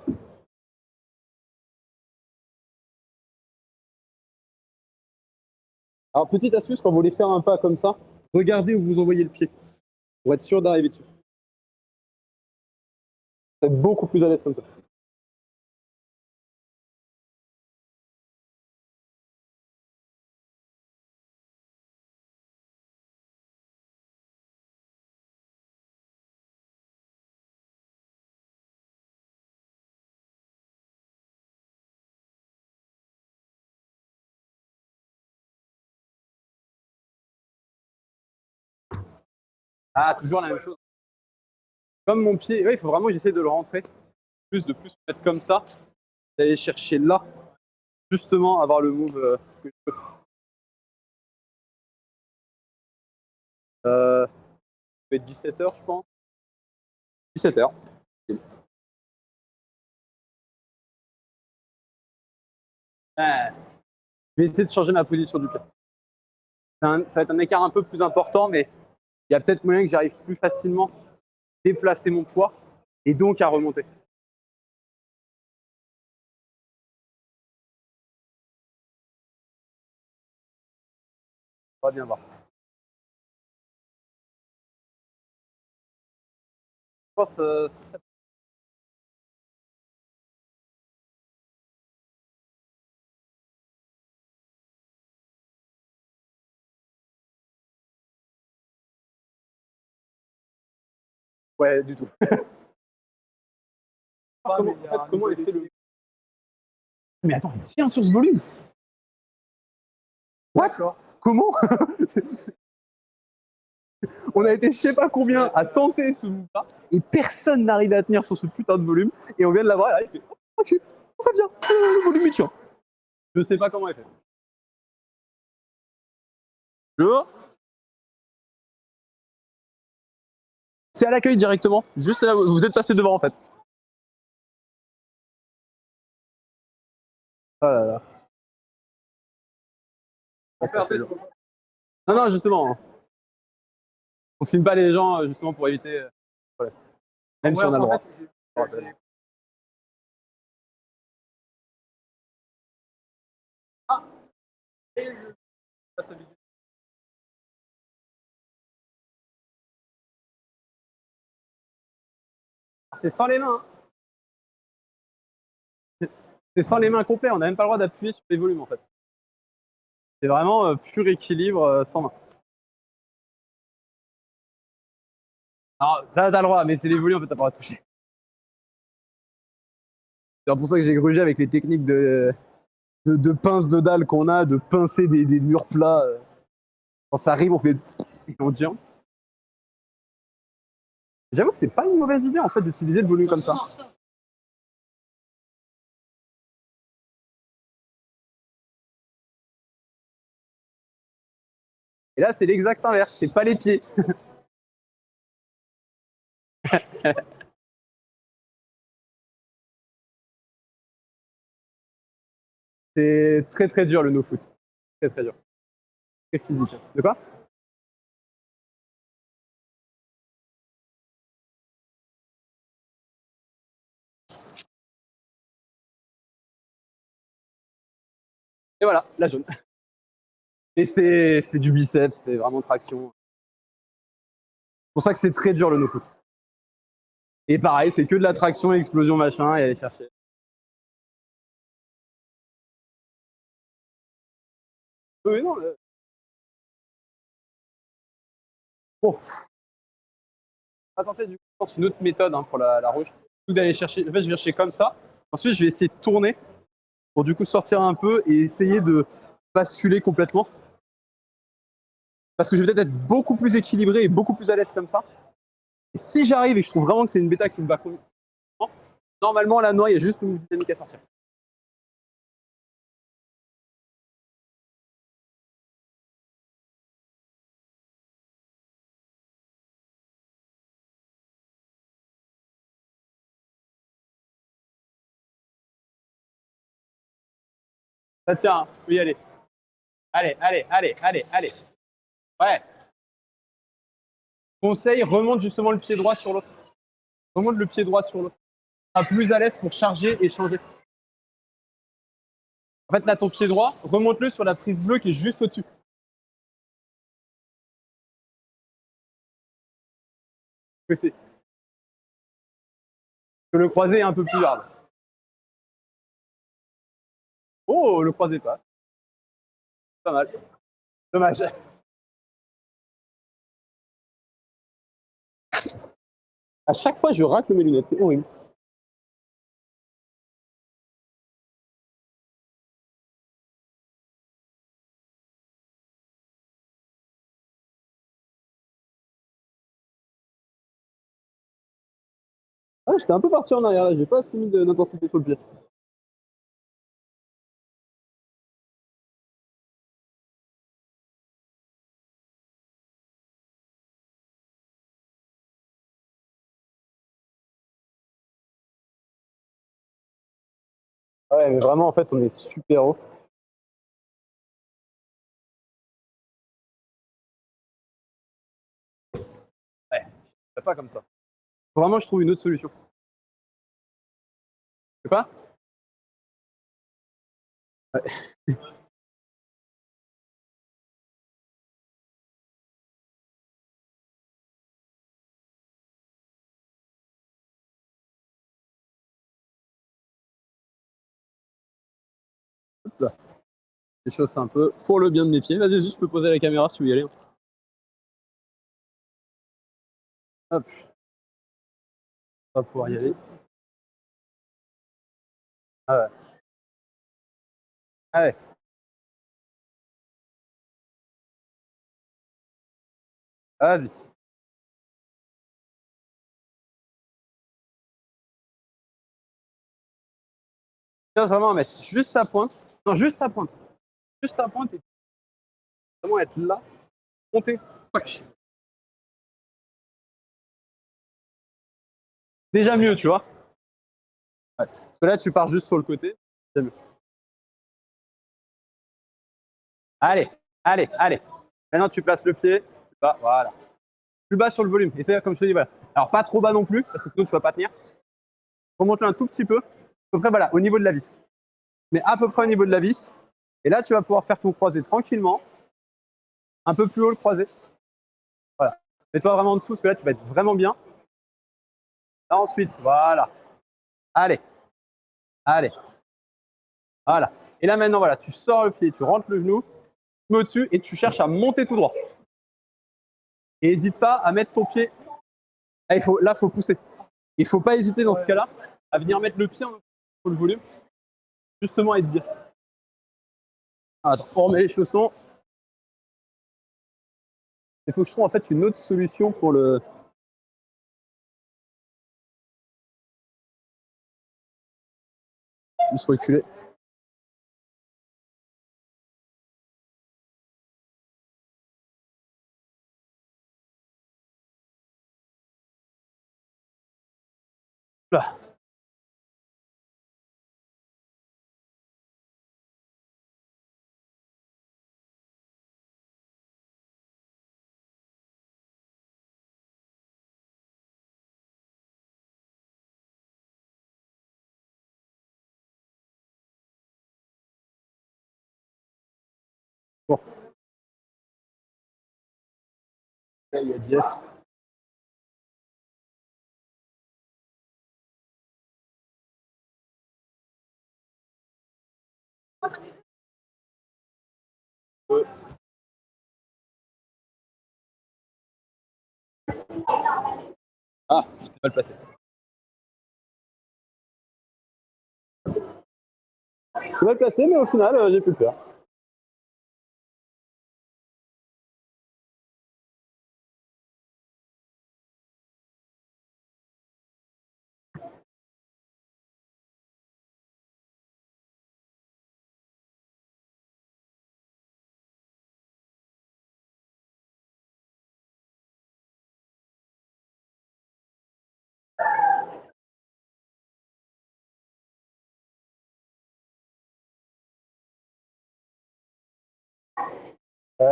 Alors, petite astuce, quand vous voulez faire un pas comme ça, regardez où vous envoyez le pied pour être sûr d'arriver dessus. Vous êtes beaucoup plus à l'aise comme ça. Ah, toujours la même chose. Comme mon pied, ouais, il faut vraiment que j'essaie de le rentrer. De plus mettre comme ça, d'aller chercher là, justement avoir le move que je peux. Ça peut être 17h, je pense. 17h. Ouais. Je vais essayer de changer ma position du pied. Ça va être un écart un peu plus important, mais il y a peut-être moyen que j'arrive plus facilement à déplacer mon poids et donc à remonter. On va bien voir. Je pense Ouais, du tout. Pas, Comment, mais il y en a fait, comment un est fait niveau le. Mais attends, il tient sur ce volume. What? D'accord. Comment? On a été je sais pas combien à tenter ce move-là et personne n'arrive à tenir sur ce putain de volume et on vient de l'avoir et là il fait ok, tout va bien, le volume il tient. Je sais pas comment il fait. C'est à l'accueil directement, juste là vous êtes passé devant en fait. Oh là là. Non, non, justement. On filme pas les gens justement pour éviter. Ouais. Même si on a le droit. Ah, et je. C'est sans les mains. Hein. C'est sans les mains complets, on n'a même pas le droit d'appuyer sur les volumes en fait. C'est vraiment pur équilibre sans main. Alors, ça t'as le droit, mais c'est les volumes en fait, t'as pas le droit de toucher. C'est pour ça que j'ai grugé avec les techniques de pince de dalle qu'on a, de pincer des murs plats. Quand ça arrive, on fait. Et on tient. J'avoue que c'est pas une mauvaise idée en fait d'utiliser le volume comme ça. Et là, c'est l'exact inverse, c'est pas les pieds. C'est très très dur le no-foot. Très très dur. Très physique. De quoi? Et voilà, la jaune. Et c'est du biceps, c'est vraiment traction. C'est pour ça que c'est très dur le no-foot. Et pareil, c'est que de la traction, explosion, machin, et aller chercher. Oui, non. Bon. On va tenter du coup, je pense, une autre méthode pour la rouge. Tout d'aller chercher. En fait, je vais chercher comme ça. Ensuite, je vais essayer de tourner pour du coup sortir un peu et essayer de basculer complètement. Parce que je vais peut-être être beaucoup plus équilibré et beaucoup plus à l'aise comme ça. Et si j'arrive et que je trouve vraiment que c'est une bêta qui me va complètement, normalement, la noix, il y a juste une dynamique à sortir. Ça tient, je peux y aller. Allez, allez, allez, allez, allez. Ouais. Conseil, remonte justement le pied droit sur l'autre. Remonte le pied droit sur l'autre. Tu seras plus à l'aise pour charger et changer. En fait, là, ton pied droit, remonte-le sur la prise bleue qui est juste au-dessus. Que le croisé est un peu plus hard. Oh, le croisé pas. Pas mal. Dommage. À chaque fois, je racle mes lunettes. C'est horrible. Ah, j'étais un peu parti en arrière là. J'ai pas assez mis d'intensité sur le pied. Ouais, mais vraiment, en fait, on est super haut. Ouais, pas comme ça. Faut vraiment, je trouve une autre solution. C'est quoi? Ouais. Hop là. Les choses un peu pour le bien de mes pieds. Vas-y, je peux poser la caméra si vous y allez. Hop. On va pouvoir y aller. Ah ouais. Ah ouais. Vas-y. Tiens, vraiment mettre juste ta pointe. Non, juste ta pointe. Juste ta pointe et vraiment être là. Monter. Tac. Déjà mieux, tu vois. Ouais. Parce que là, tu pars juste sur le côté. C'est mieux. Allez, allez, allez. Maintenant, tu places le pied. Plus bas, voilà. Plus bas sur le volume. Et c'est comme je te dis, voilà. Alors, pas trop bas non plus, parce que sinon, tu vas pas tenir. Remonte-le un tout petit peu. À peu près, voilà, au niveau de la vis. Mais à peu près au niveau de la vis. Et là, tu vas pouvoir faire ton croisé tranquillement. Un peu plus haut le croisé. Voilà. Mets-toi vraiment en dessous, parce que là, tu vas être vraiment bien. Là, ensuite, voilà. Allez, allez. Voilà. Et là, maintenant, voilà, tu sors le pied, tu rentres le genou, tu mets au-dessus et tu cherches à monter tout droit. Et n'hésite pas à mettre ton pied. Là, il faut pousser. Il ne faut pas hésiter dans ce cas-là à venir mettre le pied en le volume, justement être bien. Attends, on remet les chaussons. Il faut que je trouve en fait une autre solution pour le. Juste reculer. Là. Bon. Là, il y a Jess. Ah, j'étais mal placé. J'étais mal placé, mais au final, j'ai pu le faire.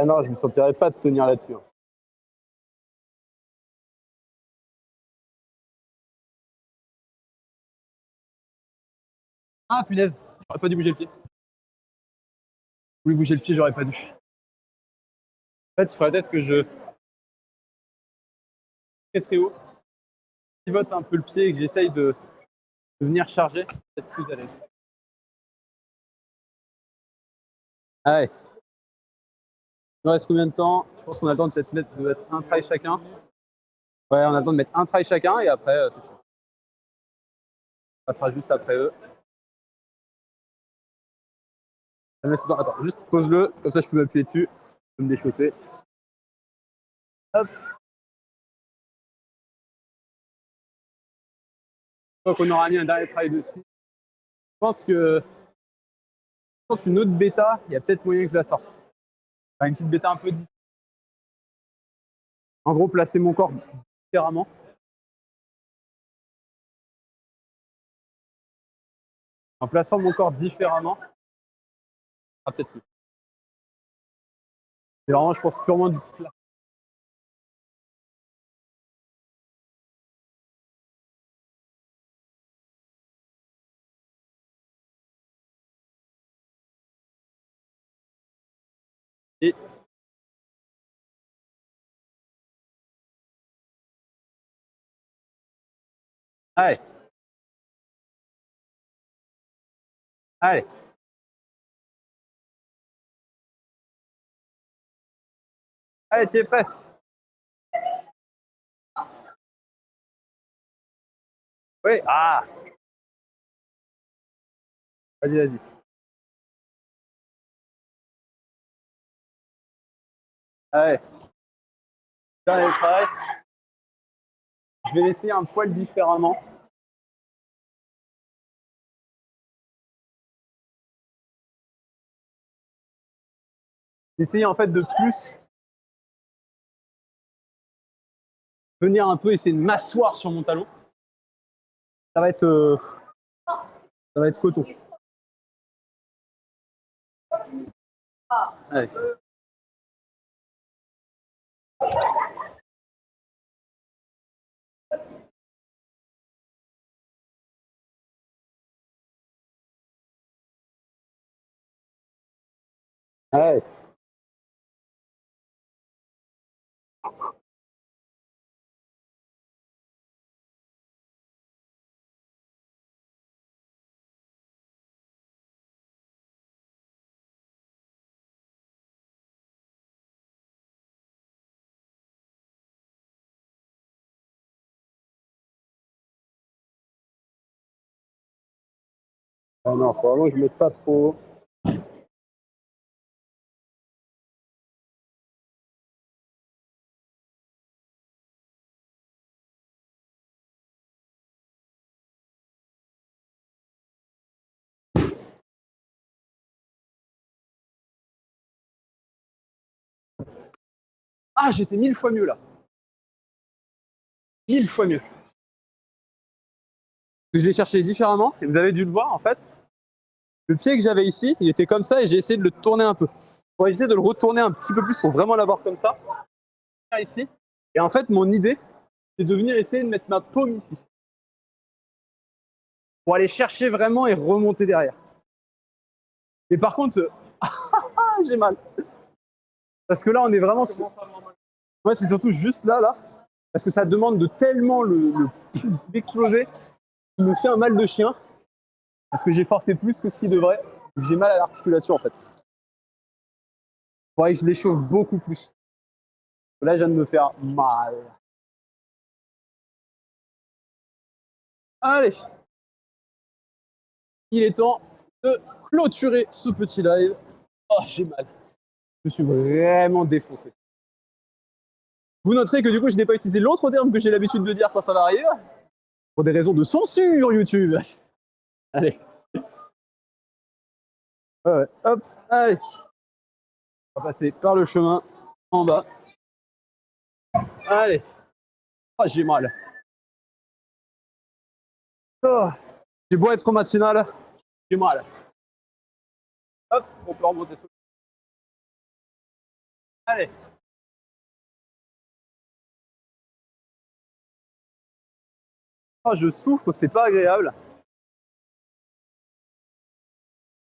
Non, je ne me sentirais pas de tenir là-dessus. Hein. Ah, punaise, j'aurais pas dû bouger le pied. Je voulais bouger le pied, j'aurais pas dû. En fait, il faudrait peut-être que je très très haut, pivote un peu le pied et que j'essaye de venir charger, peut-être plus à l'aise. Allez, il nous reste combien de temps? Je pense qu'on a le temps de peut-être de mettre un try chacun. Ouais, on a le temps de mettre un try chacun et après, c'est fini. Ça sera juste après eux. Attends, juste pose-le, comme ça je peux m'appuyer dessus, je peux me déchausser. Hop. Je crois qu'on aura mis un dernier try dessus. Je pense qu'une autre bêta, il y a peut-être moyen que ça sorte. Enfin, une petite bêta un peu différente. En gros, placer mon corps différemment. En plaçant mon corps différemment, ça sera peut-être plus. C'est vraiment, je pense, purement du plat. Et allez, allez. Allez, tu es presque. Oui, ah. Vas-y, vas-y. Allez. Dernier travail. Je vais l'essayer un poil différemment. Essayer en fait de plus venir un peu essayer de m'asseoir sur mon talon. Ça va être coton. Allez. Allez. Oh non, faut vraiment que je ne mette pas trop. Ah, j'étais 1000 fois mieux là. 1000 fois mieux. Je l'ai cherché différemment et vous avez dû le voir en fait. Le pied que j'avais ici, il était comme ça et j'ai essayé de le tourner un peu. Pour essayer de le retourner un petit peu plus pour vraiment l'avoir comme ça. Ici. Et en fait, mon idée, c'est de venir essayer de mettre ma paume ici. Pour aller chercher vraiment et remonter derrière. Et par contre, j'ai mal. Parce que là, on est vraiment. Ouais, c'est surtout juste là. Parce que ça demande de tellement l'exploser. Il me fait un mal de chien. Parce que j'ai forcé plus que ce qu'il devrait. J'ai mal à l'articulation en fait. Il faudrait que je l'échauffe beaucoup plus. Là, je viens de me faire mal. Allez. Il est temps de clôturer ce petit live. Oh, j'ai mal. Je me suis vraiment défoncé. Vous noterez que du coup, je n'ai pas utilisé l'autre terme que j'ai l'habitude de dire quand ça va arriver. Pour des raisons de censure YouTube. Allez. Ouais, hop, allez. On va passer par le chemin en bas. Allez. Oh, j'ai mal. Oh. J'ai beau être matinal, j'ai mal. Hop, on peut remonter ça. Allez. Oh, je souffre, c'est pas agréable.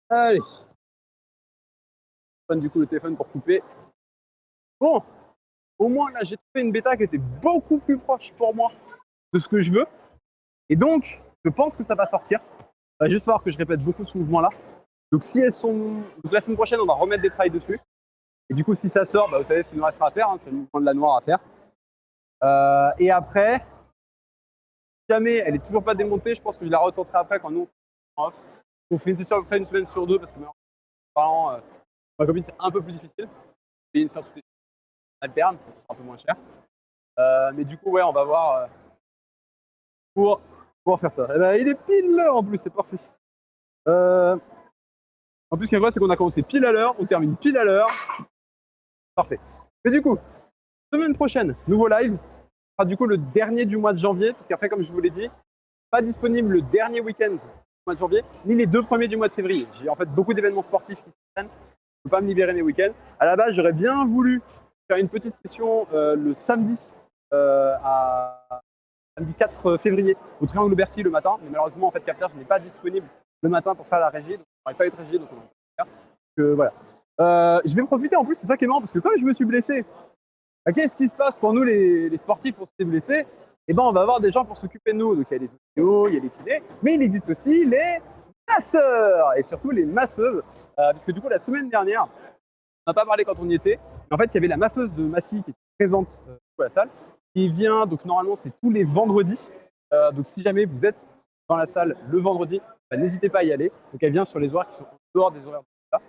Allez. Je prends du coup le téléphone pour couper. Bon, au moins là, j'ai trouvé une bêta qui était beaucoup plus proche pour moi de ce que je veux. Et donc, je pense que ça va sortir. Il va juste falloir que je répète beaucoup ce mouvement-là. Donc, si elles sont. Donc, la semaine prochaine, on va remettre des trails dessus. Et du coup, si ça sort, bah, vous savez ce qu'il nous restera à faire. Hein, c'est le mouvement de la noire à faire. Et après, si jamais elle est toujours pas démontée, je pense que je la retenterai après quand nous on off. On fait une session à peu près une semaine sur deux parce que parlant, ma copine c'est un peu plus difficile. Et une séance alterne, ça sera un peu moins cher. Mais du coup, ouais, on va voir pour pouvoir faire ça. Et ben, il est pile l'heure en plus, c'est parfait. En plus, ce qui est vrai, c'est qu'on a commencé pile à l'heure, on termine pile à l'heure. Parfait. Mais du coup, semaine prochaine, nouveau live. Ce sera du coup le dernier du mois de janvier, parce qu'après, comme je vous l'ai dit, pas disponible le dernier week-end du mois de janvier, ni les 2 premiers du mois de février. J'ai en fait beaucoup d'événements sportifs qui se prennent. Je ne peux pas me libérer mes week-ends. À la base, j'aurais bien voulu faire une petite session le samedi, samedi 4 février, au Triangle Bercy le matin. Mais malheureusement, en fait, Capteur n'est pas disponible le matin pour faire la régie. Donc, on n'aurait pas être régie, donc on va pas faire. Donc, voilà. Je vais profiter en plus, c'est ça qui est marrant, parce que comme je me suis blessé, qu'est-ce qui se passe quand nous, les sportifs, on s'est blessés? Eh ben, on va avoir des gens pour s'occuper de nous. Donc, il y a les ostéos, il y a les kinés, mais il existe aussi les masseurs et surtout les masseuses. Parce que du coup, la semaine dernière, on n'a pas parlé quand on y était, mais en fait, il y avait la masseuse de Massy qui était présente à la salle, qui vient, donc normalement, c'est tous les vendredis. Donc si jamais vous êtes dans la salle le vendredi, bah, n'hésitez pas à y aller. Donc elle vient sur les horaires qui sont en dehors des horaires de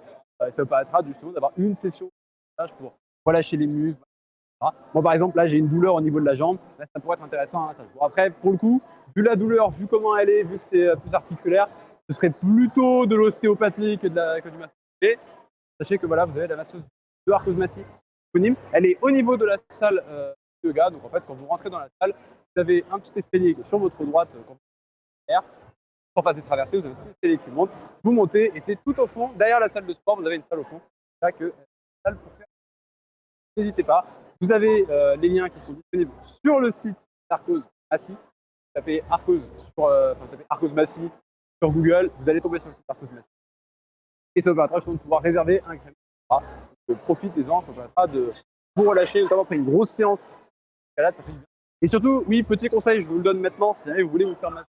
ça. Ça vous permettra justement d'avoir une session de massage pour relâcher les muscles. Etc. Moi par exemple là j'ai une douleur au niveau de la jambe, là ça pourrait être intéressant. Hein, ça. Bon, après pour le coup, vu la douleur, vu comment elle est, vu que c'est plus articulaire, ce serait plutôt de l'ostéopathie que du massage. Et sachez que voilà, vous avez la masseuse de Arcos Massy disponible. Elle est au niveau de la salle de yoga. Donc en fait, quand vous rentrez dans la salle, vous avez un petit escalier sur votre droite quand vous êtes en face des traversées, vous avez un petit escalier qui monte. Vous montez et c'est tout au fond, derrière la salle de sport, vous avez une salle au fond. Là que salle pour faire. N'hésitez pas. Vous avez les liens qui sont disponibles sur le site d'Arcos Massy. Vous tapez Arcos Arcos Massy sur Google, vous allez tomber sur le site Arcos Massy. Et ça vous permettra de pouvoir réserver un créneau. Donc, profitez-en, ça vous permettra de vous relâcher, notamment après une grosse séance. Ça fait du bien. Et surtout, oui, petit conseil, je vous le donne maintenant, si jamais vous voulez vous faire masser,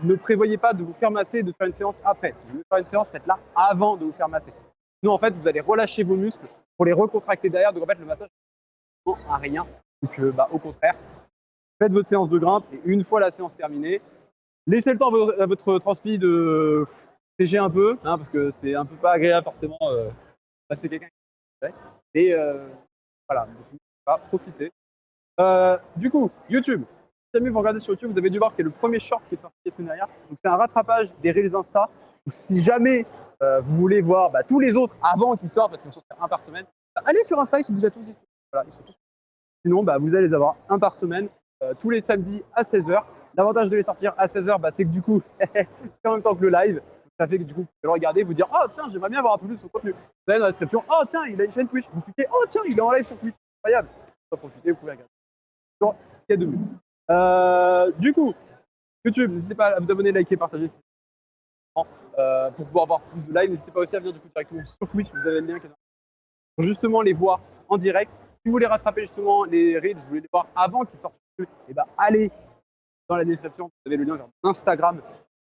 ne prévoyez pas de vous faire masser et de faire une séance après. Si vous voulez faire une séance, faites-la avant de vous faire masser. Sinon, en fait, vous allez relâcher vos muscles pour les recontracter derrière. Donc, en fait, le massage ne sert à rien. Donc, au contraire, faites votre séance de grimpe et une fois la séance terminée, laissez le temps à votre transpi de sécher un peu, hein, parce que c'est un peu pas agréable forcément passer quelqu'un qui fait. Et voilà, donc, profitez. Du coup, YouTube. Si jamais vous regardez sur YouTube, vous avez dû voir qu'il y a le premier short qui est sorti la semaine dernière. Donc c'est un rattrapage des Reels Insta. Donc si jamais vous voulez voir tous les autres avant qu'ils sortent, parce qu'ils vont sortir un par semaine, allez sur Insta, ils sont déjà tous disponibles. Voilà, ils sont tous. Sinon, vous allez les avoir un par semaine, tous les samedis à 16h. L'avantage de les sortir à 16h, c'est que du coup, c'est en même temps que le live. Ça fait que du coup, vous pouvez le regarder, vous dire oh tiens, j'aimerais bien avoir un peu plus de son contenu. Vous allez dans la description, oh tiens, il a une chaîne Twitch. Vous cliquez, oh tiens, il est en live sur Twitch. Incroyable. Vous profitez, vous pouvez regarder. Sur ce qu'il y a de mieux. Du coup, YouTube, n'hésitez pas à vous abonner, liker, partager pour pouvoir avoir plus de live. N'hésitez pas aussi à venir du coup directement sur Twitch, vous avez le lien qui est dans pour justement les voir en direct. Si vous voulez rattraper justement les reels, vous voulez les voir avant qu'ils sortent sur YouTube, et allez dans la description, vous avez le lien vers Instagram,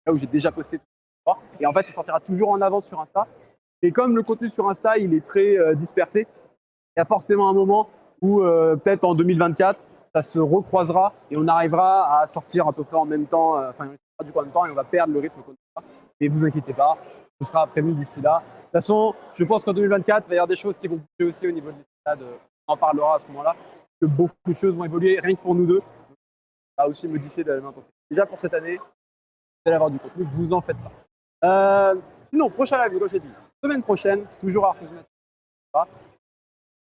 là où j'ai déjà posté tout ça. Et en fait, ça sortira toujours en avance sur Insta. Et comme le contenu sur Insta, il est très dispersé, il y a forcément un moment où peut-être en 2024, ça se recroisera et on arrivera à sortir à peu près en même temps, du coup en même temps et on va perdre le rythme qu'on a. Et vous inquiétez pas, ce sera prévu d'ici là. De toute façon, je pense qu'en 2024, il va y avoir des choses qui vont bouger aussi au niveau de l'escalade. On en parlera à ce moment-là, que beaucoup de choses vont évoluer, rien que pour nous deux. Ça va aussi modifier de la même intensité. Déjà pour cette année, vous allez avoir du contenu, vous en faites pas. Sinon, prochain live, comme j'ai dit, semaine prochaine, toujours à Arcos Massy.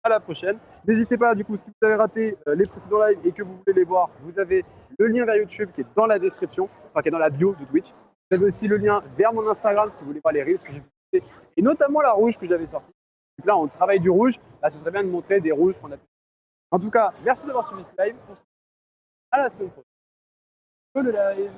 À la prochaine. N'hésitez pas, du coup, si vous avez raté les précédents lives et que vous voulez les voir, vous avez le lien vers YouTube qui est dans la description, enfin qui est dans la bio de Twitch. Vous avez aussi le lien vers mon Instagram si vous voulez voir les reels que j'ai postés, et notamment la rouge que j'avais sortie. Donc là, on travaille du rouge. Là, ce serait bien de montrer des rouges qu'on a pu. En tout cas, merci d'avoir suivi ce live. À la semaine prochaine. Le live.